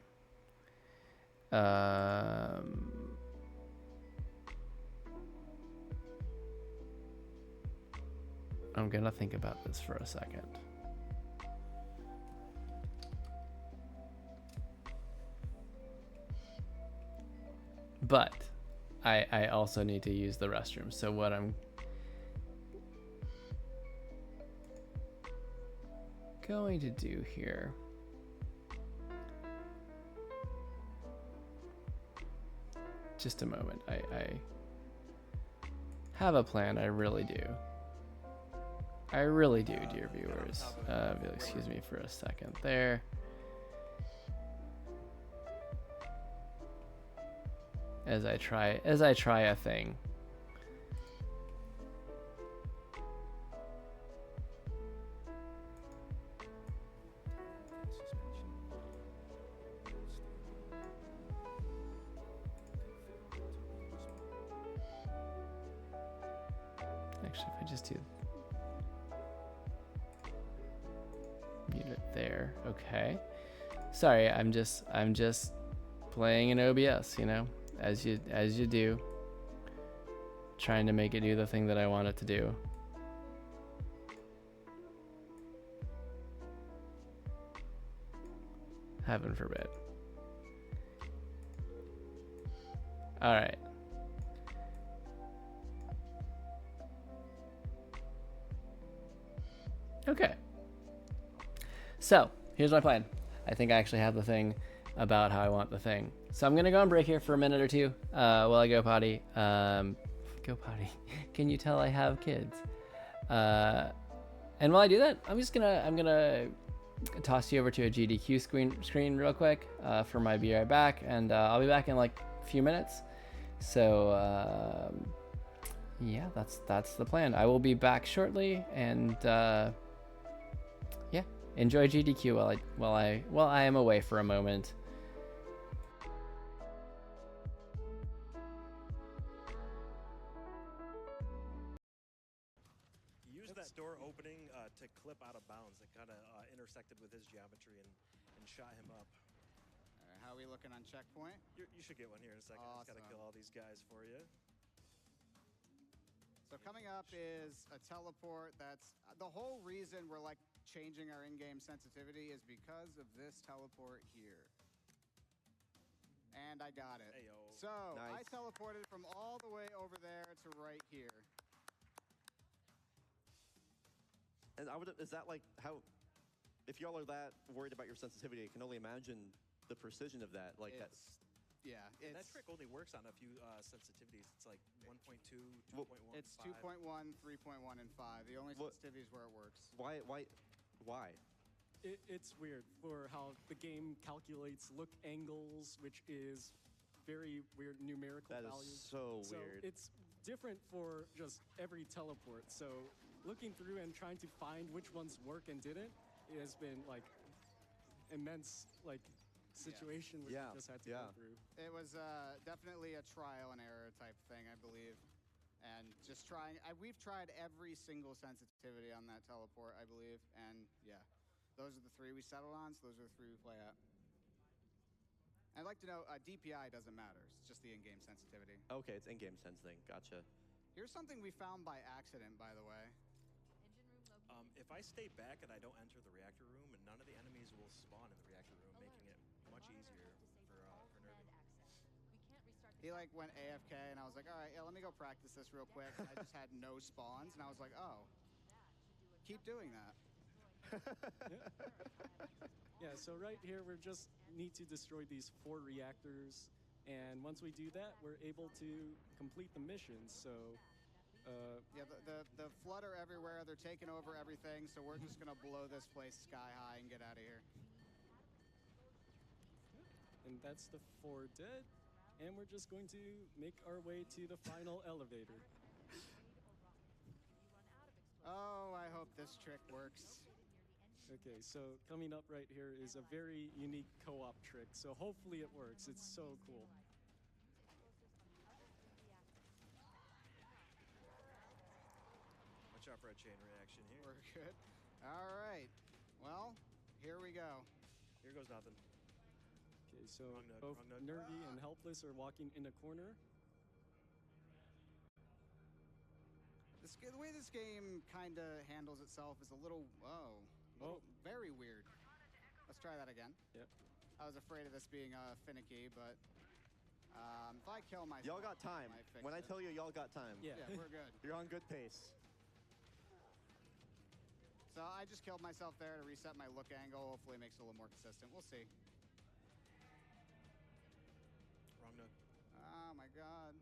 I'm going to think about this for a second. But I also need to use the restroom. So what I'm going to do here just a moment. I have a plan. I really do. I really do, dear viewers. Excuse me for a second there. As I try a thing. Actually, if I just do mute it there, okay. Sorry, I'm just playing in OBS, you know, as you do, trying to make it do the thing that I want it to do. Heaven forbid. All right. Okay. So here's my plan. I think I actually have the thing about how I want the thing. So I'm gonna go on break here for a minute or two while I go potty. Go potty. Can you tell I have kids? And while I do that, I'm gonna toss you over to a GDQ screen real quick for my be right back, and I'll be back in like a few minutes. So yeah, that's the plan. I will be back shortly, and yeah, enjoy GDQ while I am away for a moment. Use that door opening to clip out of bounds. It kind of intersected with his geometry and shot him up. All right, how are we looking on checkpoint? You should get one here in a second. Awesome. Just gotta kill all these guys for you. So coming up is a teleport that's the whole reason we're like changing our in-game sensitivity is because of this teleport here. And I got it. Hey, yo. So Nice. I teleported from all the way over there to right here. And is that like how, if y'all are that worried about your sensitivity, I can only imagine the precision of that. Like Yeah, And that trick only works on a few sensitivities. It's like 1.2, 2.1, it's 5. 2.1, 3.1, and 5. The only sensitivity is where it works. Why? It's weird for how the game calculates look angles, which is very weird numerical That is values. so weird. It's different for just every teleport. So looking through and trying to find which ones work and didn't, it has been like immense situation we just had to go through. It was definitely a trial and error type thing, I believe. And just trying, we've tried every single sensitivity on that teleport, I believe. And yeah, those are the three we settled on, so those are the three we play at. I'd like to know, DPI doesn't matter, it's just the in-game sensitivity. Okay, it's in-game sensing. Gotcha. Here's something we found by accident, by the way. If I stay back and I don't enter the reactor room, and none of the enemies will spawn in the reactor room, making it much easier for Nervy. He went AFK, and I was like, all right, yeah, let me go practice this real quick. I just had no spawns, and I was like, oh, keep doing that. Yeah, so right here we just need to destroy these 4 reactors, and once we do that, we're able to complete the mission. So yeah, the flood are everywhere. They're taking over everything, so we're just gonna blow this place sky high and get out of here. And that's the 4 dead, and we're just going to make our way to the final elevator. Oh, I hope this trick works. Okay, so coming up right here is a very unique co-op trick, so hopefully it works. It's so cool. out for a chain reaction here. We're good. All right. Well, here we go. Here goes nothing. Okay, so Wrong node, both wrong node. Nervy and Helpless are walking in a corner. The way this game kind of handles itself is a little, very weird. Let's try that again. Yep. I was afraid of this being finicky, but if I kill myself, Y'all got time. When I tell you, y'all got time. Yeah. Yeah, we're good. You're on good pace. So I just killed myself there to reset my look angle. Hopefully it makes it a little more consistent. We'll see. Wrong node. Oh my god.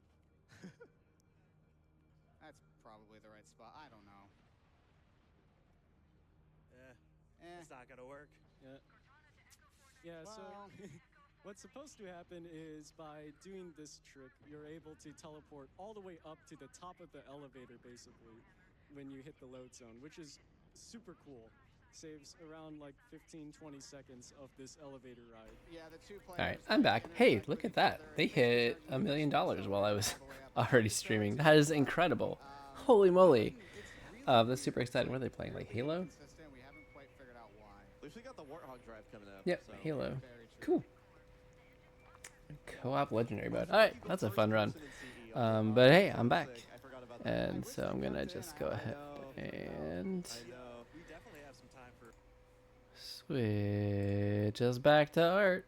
That's probably the right spot. I don't know. It's not gonna work. Yeah. Yeah, so what's supposed to happen is by doing this trick, you're able to teleport all the way up to the top of the elevator, basically, when you hit the load zone, which is super cool. Saves around like 15-20 seconds of this elevator ride. Yeah, the two players. All right, I'm back. Hey, look at that. They hit $1 million while I was already streaming. That is incredible. Holy moly. That's super exciting. What are they playing? Like Halo? We haven't quite figured out why. At least we got the Warthog drive coming up. Yep, so. Halo. Cool. Co-op legendary mode. All right, that's a fun run. But hey, I'm back. And so I'm going to just go ahead and We definitely have some time for. switch us back to art.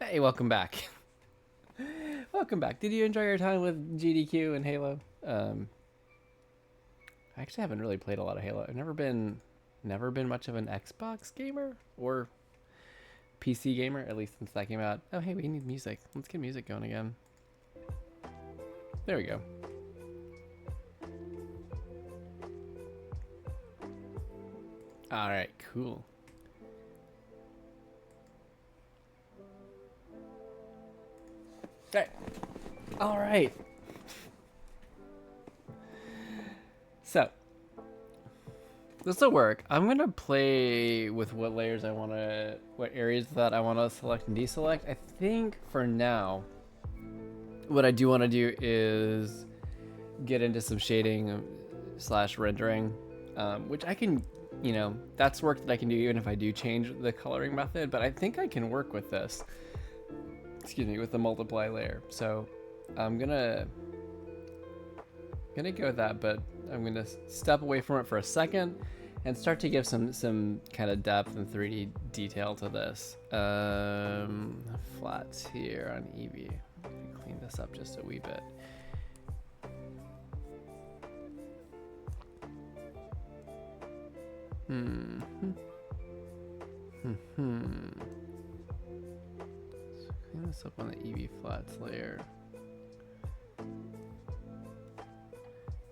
Hey, welcome back. Welcome back. Did you enjoy your time with GDQ and Halo? I actually haven't really played a lot of Halo. I've never been much of an Xbox gamer or PC gamer, at least since that came out. Oh, hey, we need music. Let's get music going again. There we go. All right, cool. Okay. All right. So, this will work. I'm gonna play with what layers I want to, what areas that I want to select and deselect. I think for now, what I do want to do is get into some shading / rendering, which I can, you know, that's work that I can do even if I do change the coloring method. But I think I can work with this. Excuse me, with the multiply layer. So I'm gonna go with that, but I'm gonna step away from it for a second and start to give some kind of depth and 3D detail to this. Flats here on Eevee. I'm gonna clean this up just a wee bit. So clean this up on the Eevee flats layer.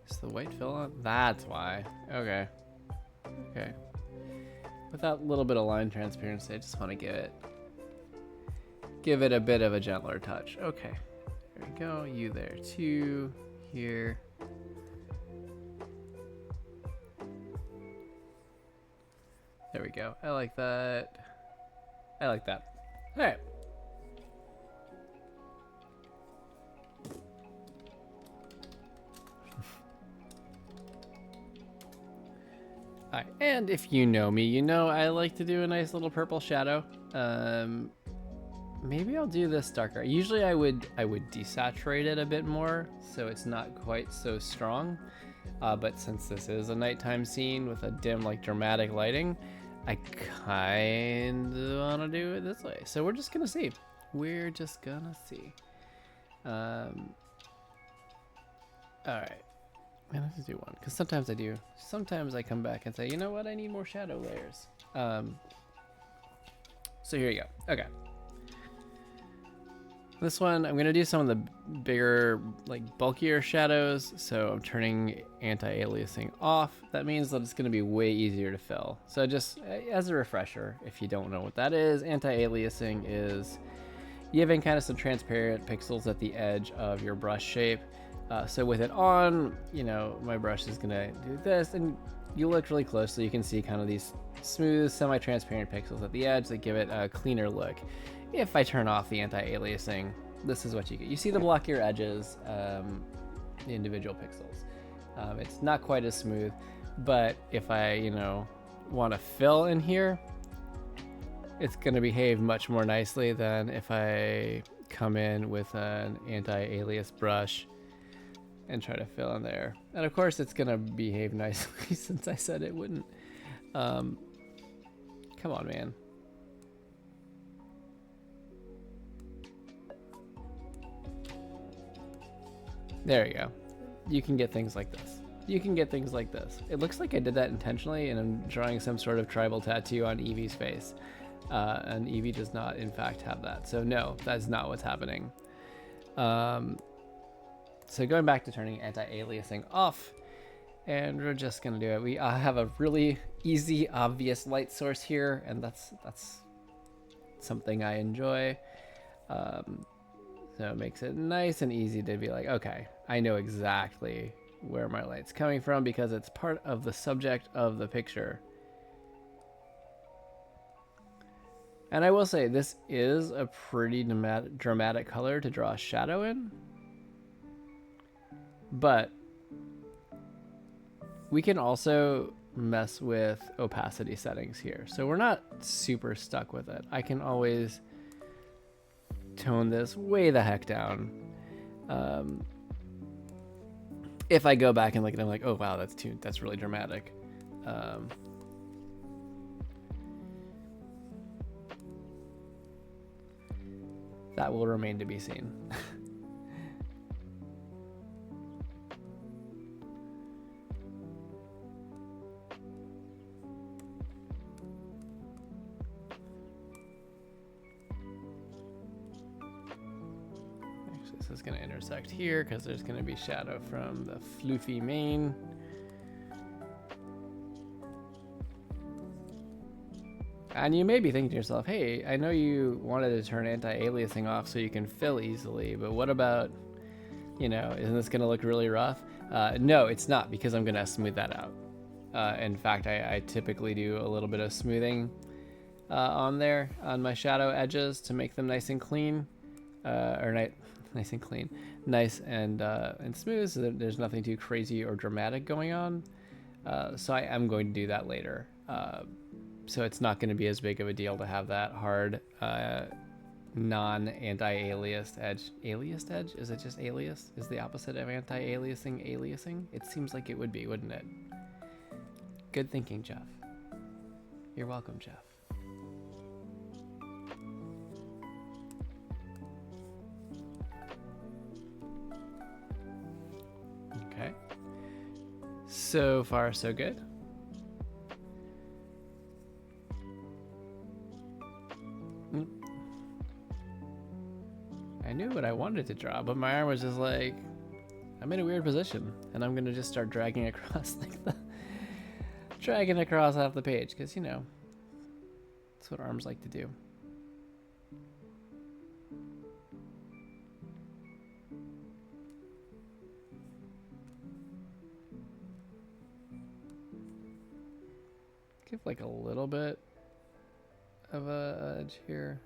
Is the white fill on? That's why. Okay. Okay. With that little bit of line transparency, I just want to give it a bit of a gentler touch. Okay. There we go. You there too. Here. There we go. I like that. I like that. All right. Alright, and if you know me, you know I like to do a nice little purple shadow. Maybe I'll do this darker. Usually I would desaturate it a bit more so it's not quite so strong. But since this is a nighttime scene with a dim, like dramatic lighting, I kind of want to do it this way. So we're just gonna see. We're just gonna see. Alright. Man, let's just do one, because sometimes I do. Sometimes I come back and say, you know what, I need more shadow layers. So here you go. Okay. This one, I'm going to do some of the bigger, like bulkier shadows. So I'm turning anti-aliasing off. That means that it's going to be way easier to fill. So just as a refresher, if you don't know what that is, anti-aliasing is giving kind of some transparent pixels at the edge of your brush shape. So with it on, you know, my brush is gonna do this, and you look really closely, you can see kind of these smooth, semi-transparent pixels at the edge that give it a cleaner look. If I turn off the anti-aliasing, this is what you get. You see the blockier edges, the individual pixels. It's not quite as smooth. But if I, you know, want to fill in here, it's going to behave much more nicely than if I come in with an anti-alias brush and try to fill in there. And of course it's going to behave nicely since I said it wouldn't. Come on, man. There you go. You can get things like this. You can get things like this. It looks like I did that intentionally and I'm drawing some sort of tribal tattoo on Eevee's face. And Eevee does not, in fact, have that. So no, that's not what's happening. So going back to turning anti-aliasing off, and we're just gonna do it. We have a really easy, obvious light source here, and that's something I enjoy. So it makes it nice and easy to be like, okay, I know exactly where my light's coming from because it's part of the subject of the picture. And I will say, this is a pretty dramatic color to draw a shadow in. But we can also mess with opacity settings here. So we're not super stuck with it. I can always tone this way the heck down. If I go back and look at it, I'm like, oh wow, that's really dramatic. That will remain to be seen. Actually, this is going to intersect here because there's going to be shadow from the floofy mane. And you may be thinking to yourself, hey, I know you wanted to turn anti-aliasing off so you can fill easily, but what about, you know, isn't this going to look really rough? No, it's not, because I'm going to smooth that out. In fact, I typically do a little bit of smoothing on there, on my shadow edges to make them nice and clean, nice and clean, nice and smooth, so that there's nothing too crazy or dramatic going on. So I am going to do that later. So it's not going to be as big of a deal to have that hard non-anti-aliased edge. Aliased edge? Is it just alias? Is the opposite of anti-aliasing aliasing? It seems like it would be, wouldn't it? Good thinking, Jeff. You're welcome, Jeff. Okay. So far, so good. I knew what I wanted to draw, but my arm was just like, I'm in a weird position, and I'm gonna just start dragging across dragging across half the page, because, you know, that's what arms like to do. Give like a little bit of a edge here.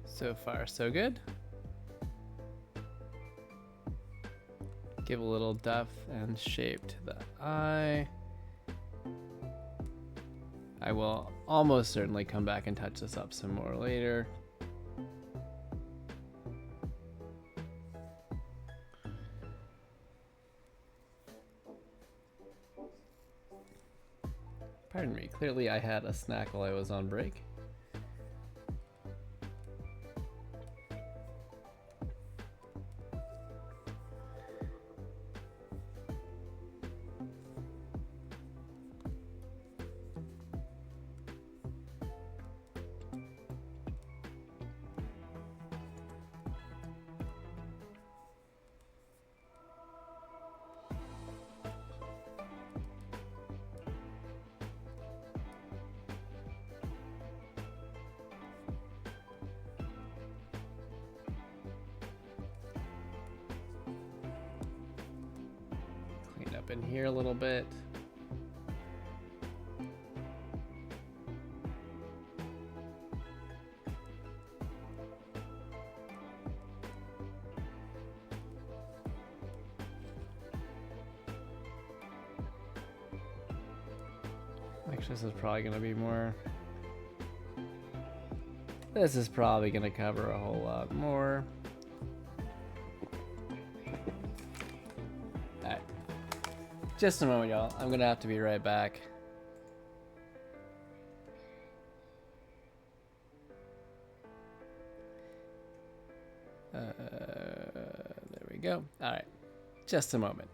So far, so good. Give a little depth and shape to the eye. I will almost certainly come back and touch this up some more later. Pardon me, clearly I had a snack while I was on break. in here a little bit. Actually, this is probably going to be more. This is probably going to cover a whole lot more. Alright. Just a moment, y'all. I'm going to have to be right back. There we go. Alright. Just a moment.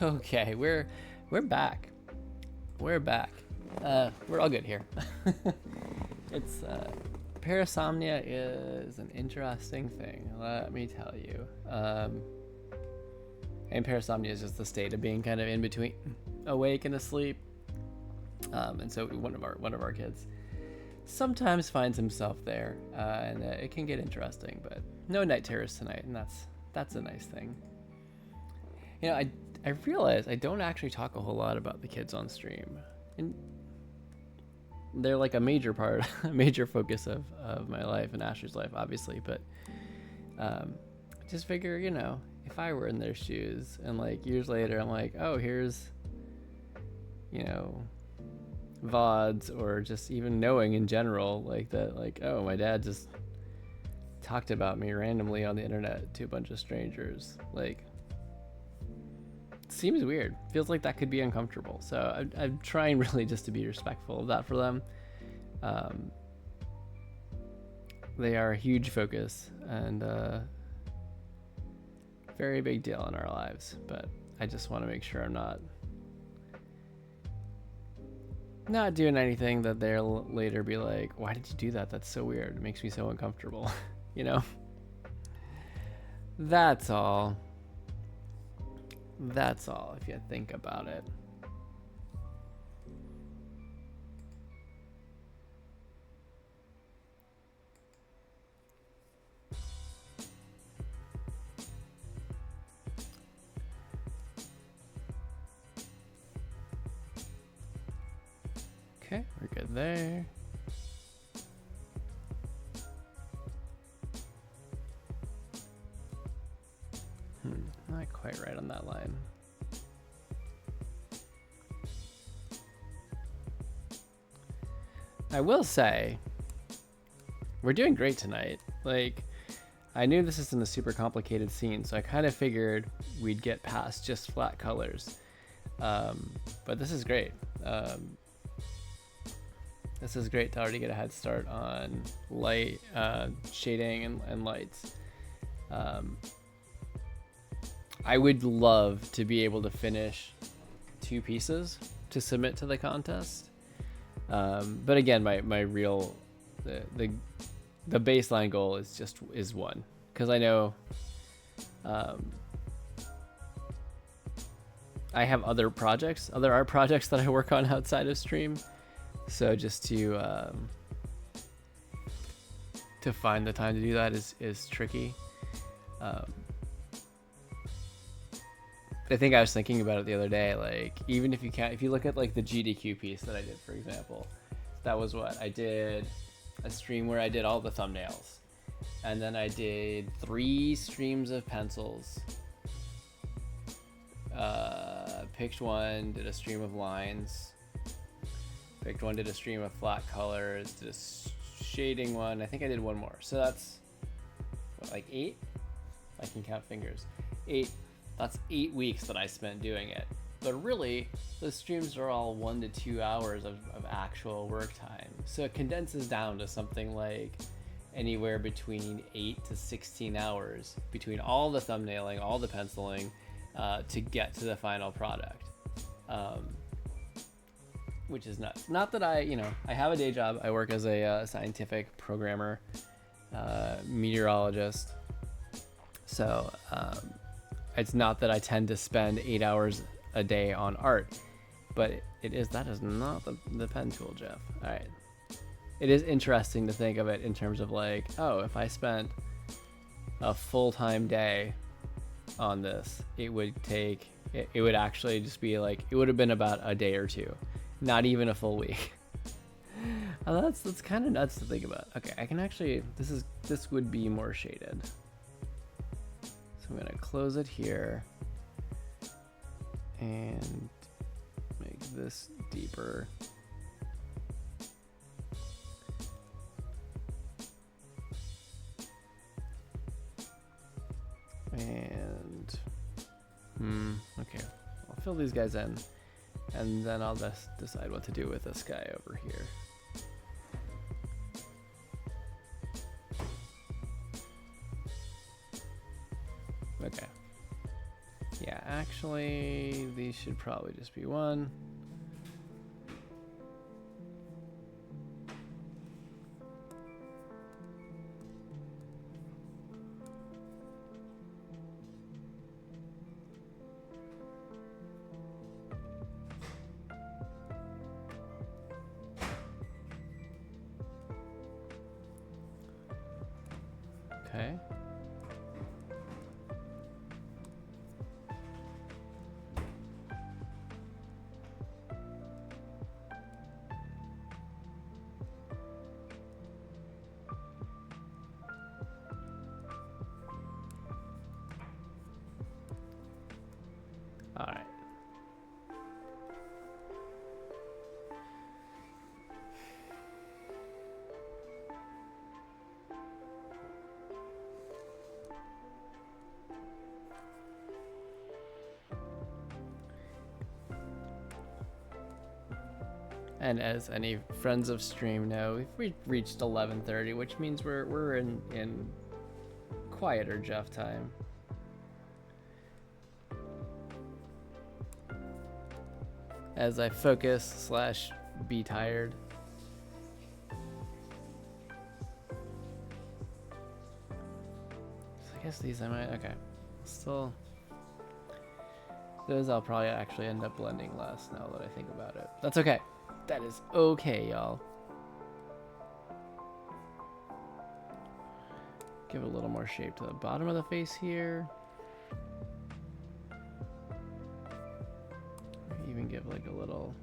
Okay, we're back. We're back. We're all good here. It's parasomnia is an interesting thing, let me tell you. And parasomnia is just the state of being kind of in between awake and asleep. And so one of our kids sometimes finds himself there, and it can get interesting. But no night terrors tonight, and that's a nice thing. You know, I realize I don't actually talk a whole lot about the kids on stream, and they're like a major part, a major focus of my life and Asher's life, obviously. But just figure, you know, if I were in their shoes and like years later, I'm like, oh, here's, you know, VODs, or just even knowing in general, like that, like, oh, my dad just talked about me randomly on the internet to a bunch of strangers. Like, it seems weird. Feels like that could be uncomfortable. So I'm trying really just to be respectful of that for them. They are a huge focus and very big deal in our lives, but I just want to make sure I'm not doing anything that they'll later be like, why did you do that? That's so weird. It makes me so uncomfortable. You know? That's all. That's all, if you think about it. Okay, we're good there. Not quite right on that line. I will say, we're doing great tonight. Like, I knew this isn't a super complicated scene, so I kind of figured we'd get past just flat colors. But this is great. This is great to already get a head start on light, shading and lights. I would love to be able to finish 2 pieces to submit to the contest. But again, my real, the baseline goal is 1, because I know I have other art projects that I work on outside of stream. So just to find the time to do that is tricky. I think I was thinking about it the other day, like, even if you look at like the GDQ piece that I did, for example, that was what I did, a stream where I did all the thumbnails, and then I did 3 streams of pencils, picked one, did a stream of lines, picked one, did a stream of flat colors, did a shading one. I think I did 1 more. So that's what, like 8? I can count fingers. 8. That's 8 weeks that I spent doing it. But really, the streams are all 1 to 2 hours of actual work time. So it condenses down to something like anywhere between 8 to 16 hours between all the thumbnailing, all the penciling, to get to the final product. Which is nuts. Not that I have a day job. I work as a scientific programmer, meteorologist. So it's not that I tend to spend 8 hours a day on art, but that is not the pen tool, Jeff. All right. It is interesting to think of it in terms of like, oh, if I spent a full-time day on this, it would actually just be like, it would have been about a day or 2. Not even a full week. Oh, that's kind of nuts to think about. Okay, I can actually, this would be more shaded. So I'm gonna close it here and make this deeper. And okay, I'll fill these guys in. And then I'll just decide what to do with this guy over here. Okay. Yeah, actually, these should probably just be one. Okay. All right. And as any friends of stream know, we've reached 11:30, which means we're in quieter Jeff time. As I focus / be tired. So I guess these I might, okay. Still, those I'll probably actually end up blending less now that I think about it. That's okay. That is okay, y'all. Give it a little more shape to the bottom of the face here. Even give like a little.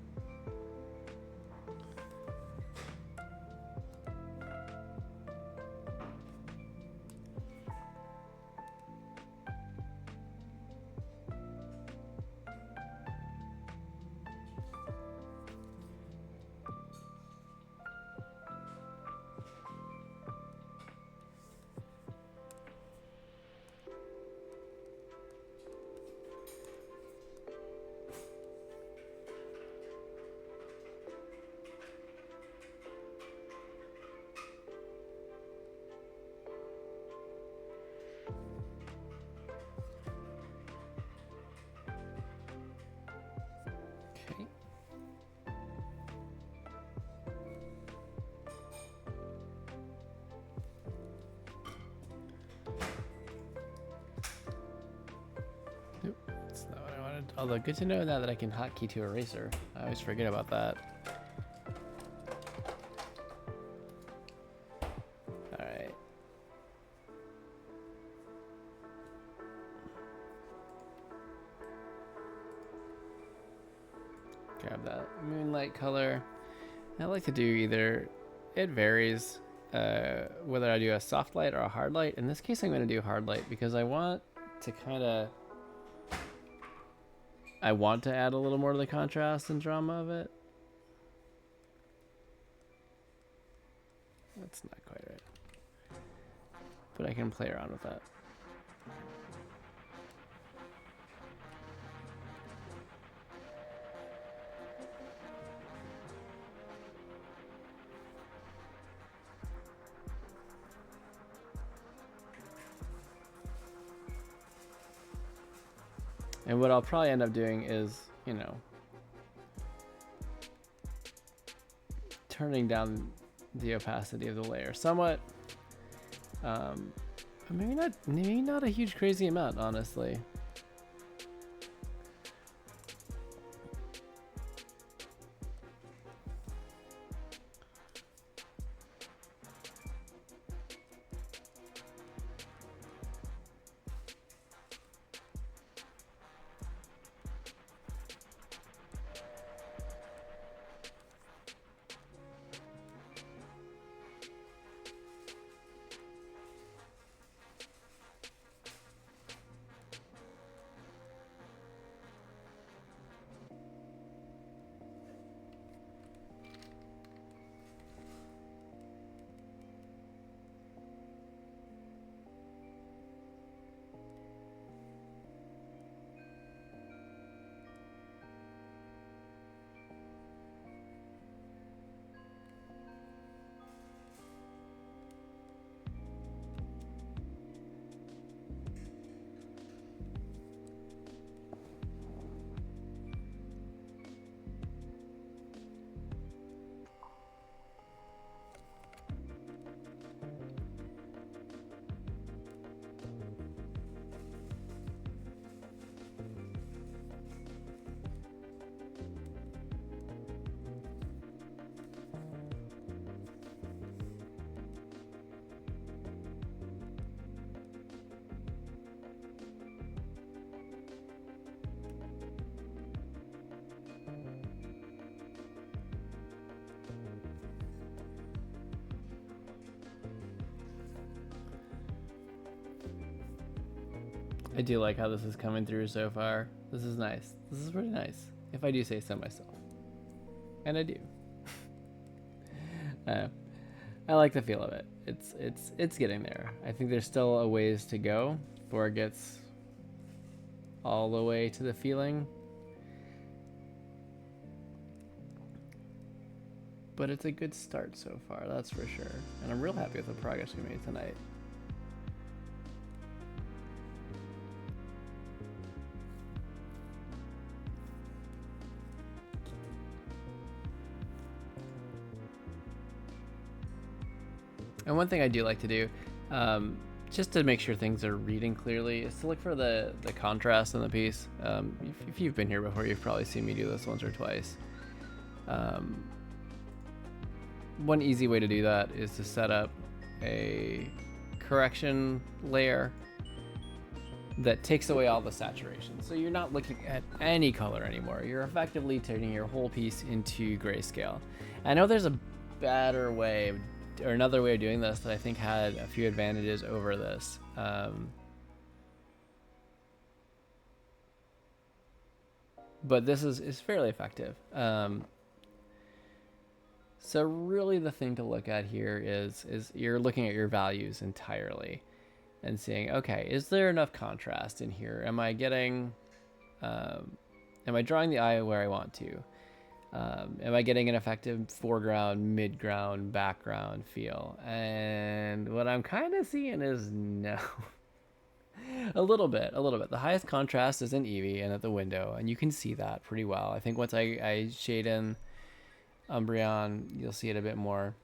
Although good to know now that I can hotkey to eraser. I always forget about that. Alright. Grab that moonlight color. I like to do either, it varies whether I do a soft light or a hard light. In this case I'm going to do hard light because I want to kind of add a little more to the contrast and drama of it. That's not quite right. But I can play around with that. And what I'll probably end up doing is, you know, turning down the opacity of the layer somewhat. Maybe not a huge crazy amount, honestly. I do like how this is coming through so far. This is nice. This is pretty nice, if I do say so myself. And I do. I like the feel of it. It's getting there. I think there's still a ways to go before it gets all the way to the feeling. But it's a good start so far, that's for sure. And I'm real happy with the progress we made tonight. And one thing I do like to do, just to make sure things are reading clearly, is to look for the contrast in the piece. If you've been here before, you've probably seen me do this once or twice. One easy way to do that is to set up a correction layer that takes away all the saturation. So you're not looking at any color anymore. You're effectively turning your whole piece into grayscale. I know there's a better way, or another way of doing this that I think had a few advantages over this. But this is fairly effective. So really the thing to look at here is you're looking at your values entirely and seeing, okay, is there enough contrast in here? Am I getting, am I drawing the eye where I want to? Am I getting an effective foreground, midground, background feel? And what I'm kind of seeing is no. a little bit. The highest contrast is in Eevee and at the window, and you can see that pretty well. I think once I shade in Umbreon, you'll see it a bit more.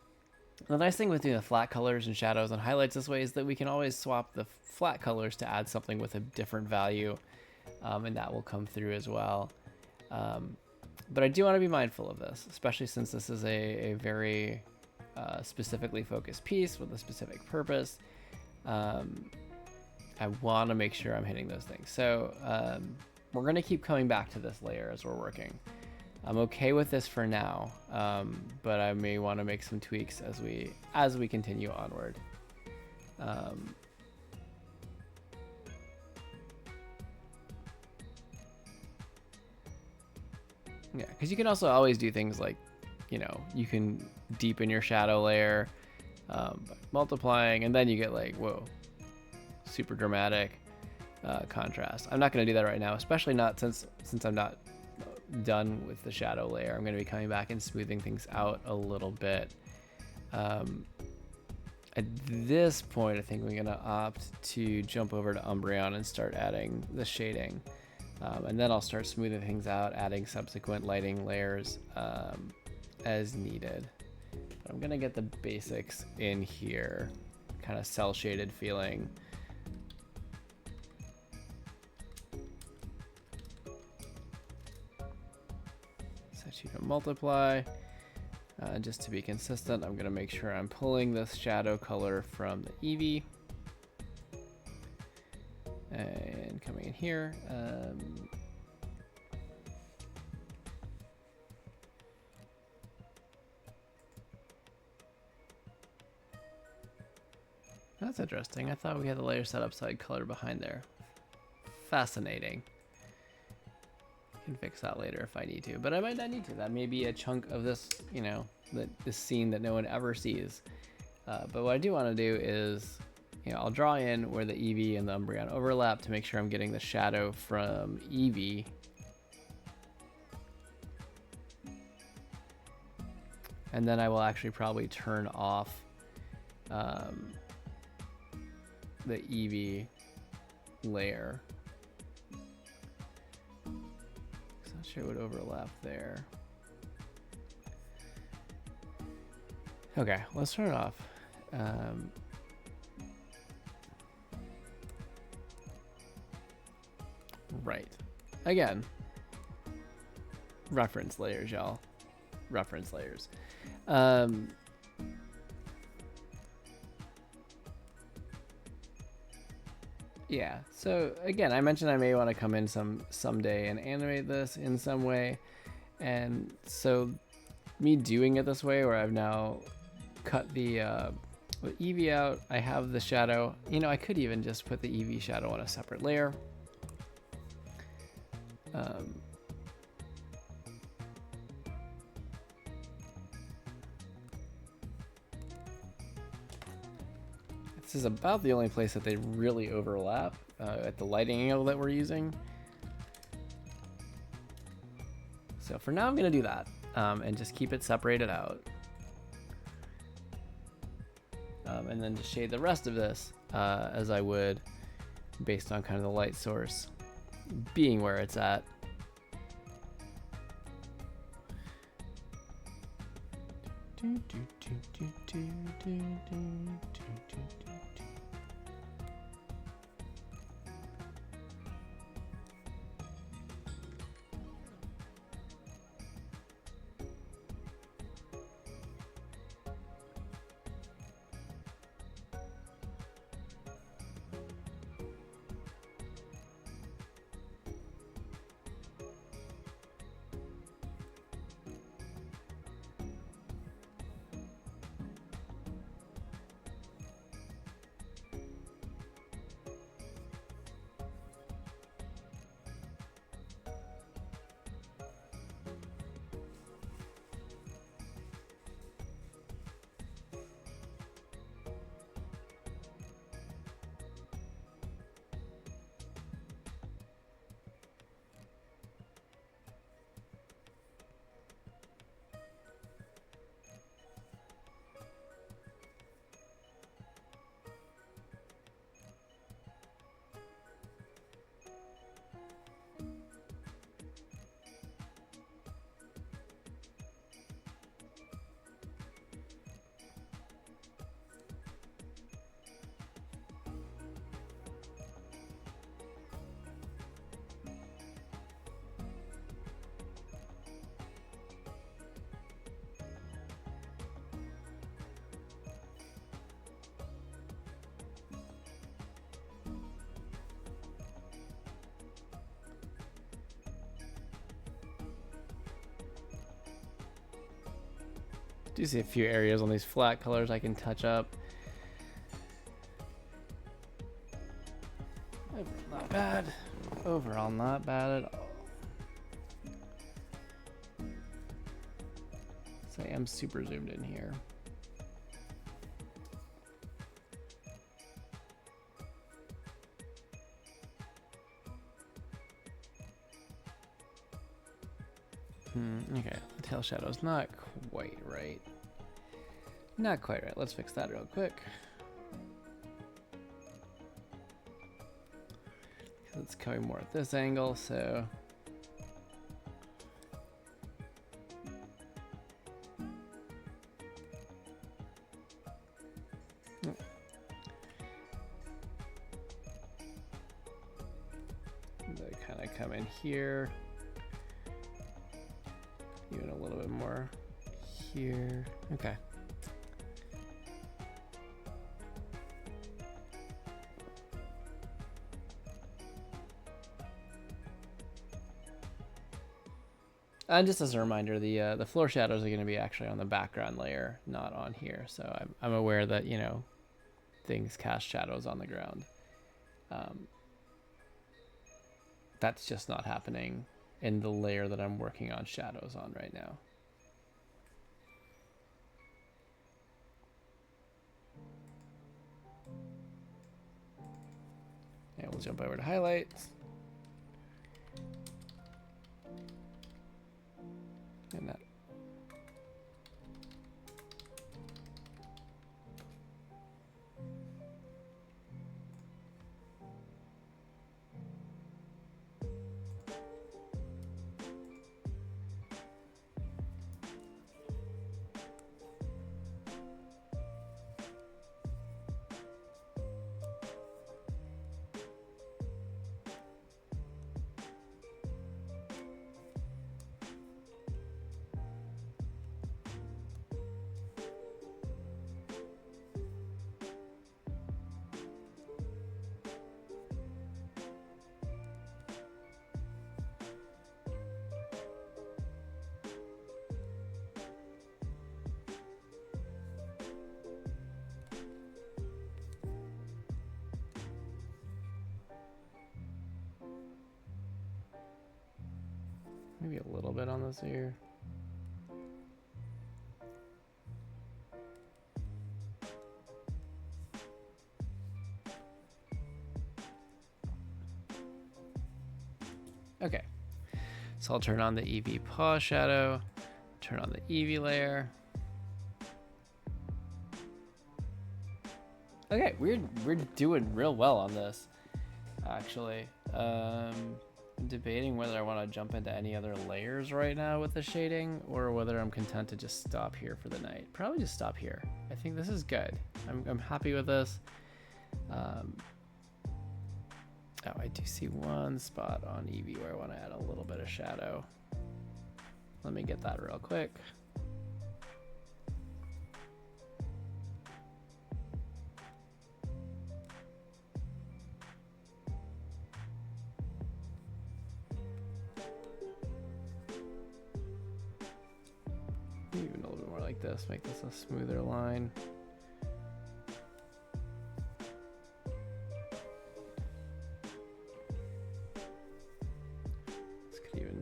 The nice thing with doing the flat colors and shadows and highlights this way is that we can always swap the flat colors to add something with a different value, and that will come through as well. But I do want to be mindful of this, especially since this is a very specifically focused piece with a specific purpose. I want to make sure I'm hitting those things. So we're going to keep coming back to this layer as we're working. I'm okay with this for now, but I may want to make some tweaks as we continue onward. Yeah, because you can also always do things like, you know, you can deepen your shadow layer by multiplying, and then you get like, whoa, super dramatic contrast. I'm not going to do that right now, especially not since I'm not done with the shadow layer. I'm going to be coming back and smoothing things out a little bit. At this point, I think we're going to opt to jump over to Umbreon and start adding the shading. And then I'll start smoothing things out, adding subsequent lighting layers as needed. But I'm going to get the basics in here, kind of cell shaded feeling. Set you to multiply. Just to be consistent, I'm going to make sure I'm pulling this shadow color from the Eevee. And coming in here, that's interesting. I thought we had the layer set up so I'd color behind there. Fascinating. Can fix that later if I need to, but I might not need to. That may be a chunk of this, you know, this scene that no one ever sees. But what I do want to do is, you know, I'll draw in where the Eevee and the Umbreon overlap to make sure I'm getting the shadow from Eevee. And then I will actually probably turn off the Eevee layer. So not sure what would overlap there. Okay, let's turn it off. Right. Again, reference layers, y'all. Reference layers. Yeah, so again, I mentioned I may want to come in someday and animate this in some way. And so me doing it this way, where I've now cut the with Eevee out, I have the shadow. You know, I could even just put the Eevee shadow on a separate layer. This is about the only place that they really overlap at the lighting angle that we're using. So for now, I'm going to do that and just keep it separated out. And then just shade the rest of this as I would based on kind of the light source being where it's at. Do see a few areas on these flat colors I can touch up. Overall not bad. Overall not bad at all. So I am super zoomed in here. Okay, the tail shadow's not quite right. Not quite right. Let's fix that real quick. Because it's coming more at this angle, so. They kind of come in here. Even a little bit more here. Okay. And just as a reminder, the floor shadows are going to be actually on the background layer, not on here. So I'm aware that, you know, things cast shadows on the ground. That's just not happening in the layer that I'm working on shadows on right now. And we'll jump over to highlights. And that. Maybe a little bit on this here. Okay, so I'll turn on the Eevee paw shadow, turn on the Eevee layer. Okay, we're doing real well on this, actually. I'm debating whether I want to jump into any other layers right now with the shading, or whether I'm content to just stop here for the night. Probably just stop here. I think this is good. I'm happy with this. Oh, I do see one spot on Eevee where I want to add a little bit of shadow. Let me get that real quick. Even a little bit more like this, make this a smoother line.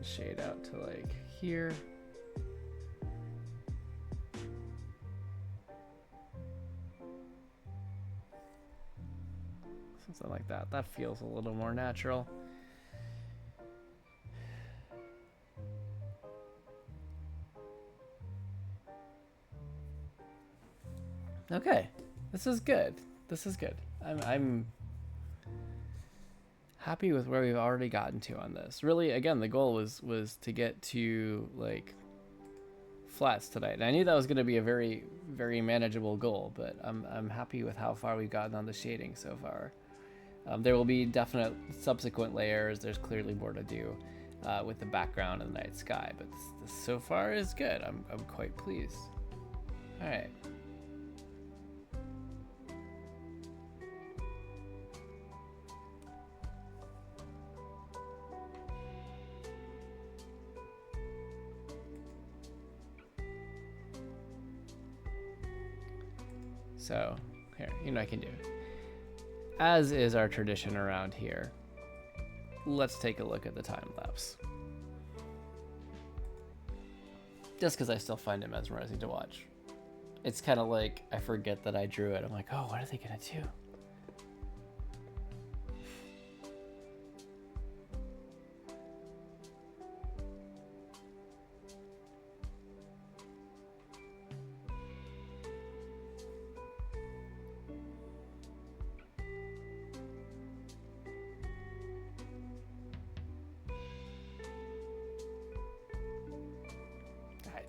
Shade out to like here. Something like that. That feels a little more natural. Okay, this is good. This is good. I'm happy with where we've already gotten to on this. Really, again, the goal was to get to like flats tonight. And I knew that was going to be a very, very manageable goal, but I'm happy with how far we've gotten on the shading so far. There will be definite subsequent layers. There's clearly more to do with the background and the night sky, but this so far is good. I'm quite pleased. All right. So here, you know I can do it. As is our tradition around here, let's take a look at the time lapse. Just because I still find it mesmerizing to watch. It's kind of like I forget that I drew it. I'm like, oh, what are they gonna do?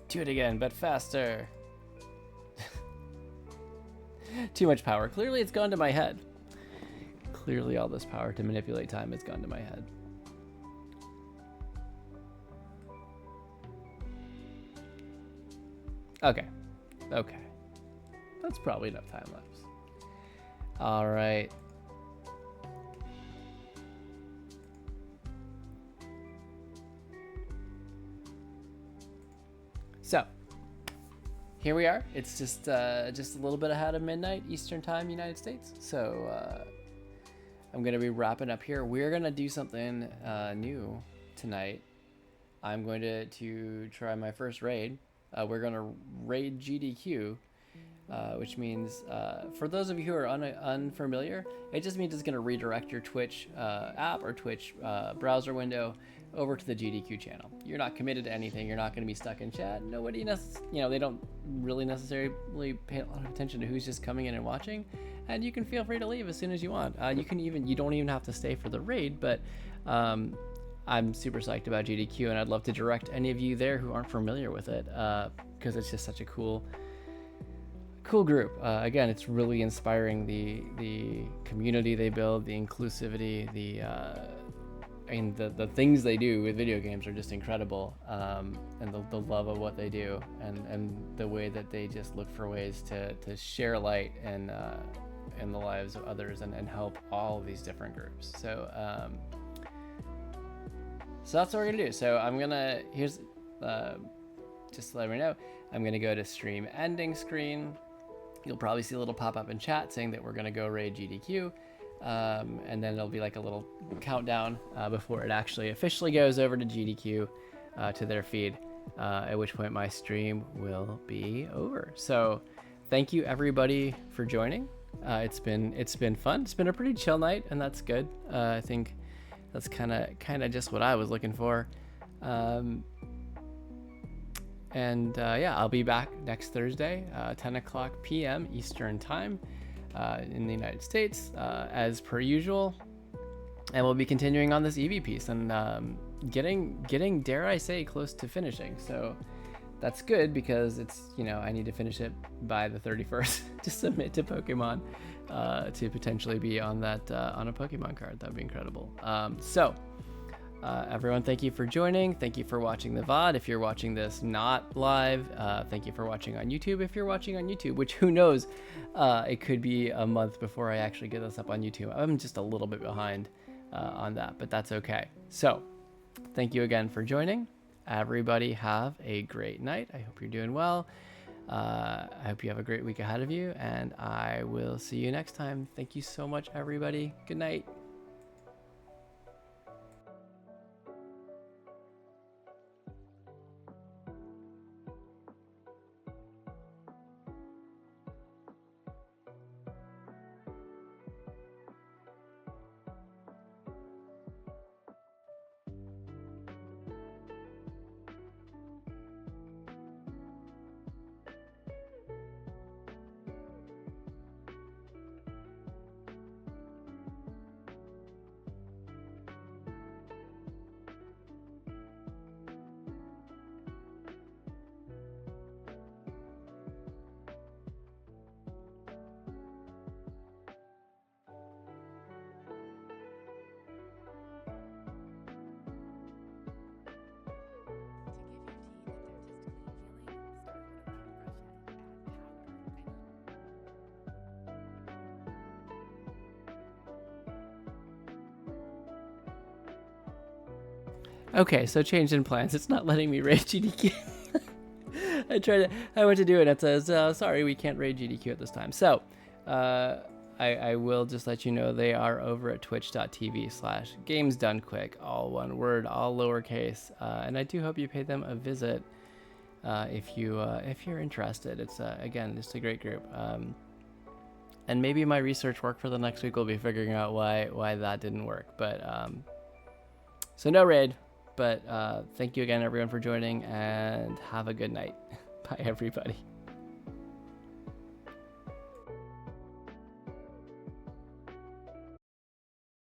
Do it again, but faster. Too much power. Clearly it's gone to my head. Clearly all this power to manipulate time has gone to my head. Okay. Okay. That's probably enough time lapse. All right. So, here we are. It's just a little bit ahead of midnight Eastern Time, United States. So, I'm gonna be wrapping up here. We're gonna do something new tonight. I'm going to try my first raid. We're gonna raid GDQ, which means for those of you who are unfamiliar, it just means it's gonna redirect your Twitch app or Twitch browser window over to the GDQ channel. You're not committed to anything. You're not going to be stuck in chat. Nobody, they don't really necessarily pay a lot of attention to who's just coming in and watching. And you can feel free to leave as soon as you want. You don't even have to stay for the raid, but I'm super psyched about GDQ, and I'd love to direct any of you there who aren't familiar with it, because it's just such a cool group. Again, it's really inspiring, the community they build, the inclusivity, the things they do with video games are just incredible, and the love of what they do, and the way that they just look for ways to share light and in the lives of others and help all of these different groups. So that's what we're gonna do. So I'm gonna just to let me know, I'm gonna go to stream ending screen. You'll probably see a little pop up in chat saying that we're gonna go raid GDQ. And then it'll be like a little countdown before it actually officially goes over to GDQ. to their feed, at which point my stream will be over. So thank you everybody for joining. It's been fun. It's been a pretty chill night, and that's good. I think that's kind of just what I was looking for. Yeah, I'll be back next Thursday, 10 o'clock p.m. Eastern time, in the United States, as per usual. And we'll be continuing on this Eevee piece and getting, dare I say, close to finishing. So that's good, because it's, I need to finish it by the 31st to submit to Pokemon, to potentially be on that on a Pokemon card. That would be incredible. Everyone, thank you for joining. Thank you for watching the VOD. If you're watching this not live, thank you for watching on YouTube. If you're watching on YouTube, which who knows, it could be a month before I actually get this up on YouTube. I'm just a little bit behind on that, but that's okay. So thank you again for joining. Everybody have a great night. I hope you're doing well. I hope you have a great week ahead of you, and I will see you next time. Thank you so much, everybody. Good night. Okay, so change in plans. It's not letting me raid GDQ. I went to do it, and it says, sorry, we can't raid GDQ at this time. So, I will just let you know they are over at twitch.tv/gamesdonequick, all one word, all lowercase. And I do hope you pay them a visit if you're interested. It's again just a great group. And maybe my research work for the next week will be figuring out why that didn't work. But so no raid. But thank you again, everyone, for joining, and have a good night. Bye, everybody.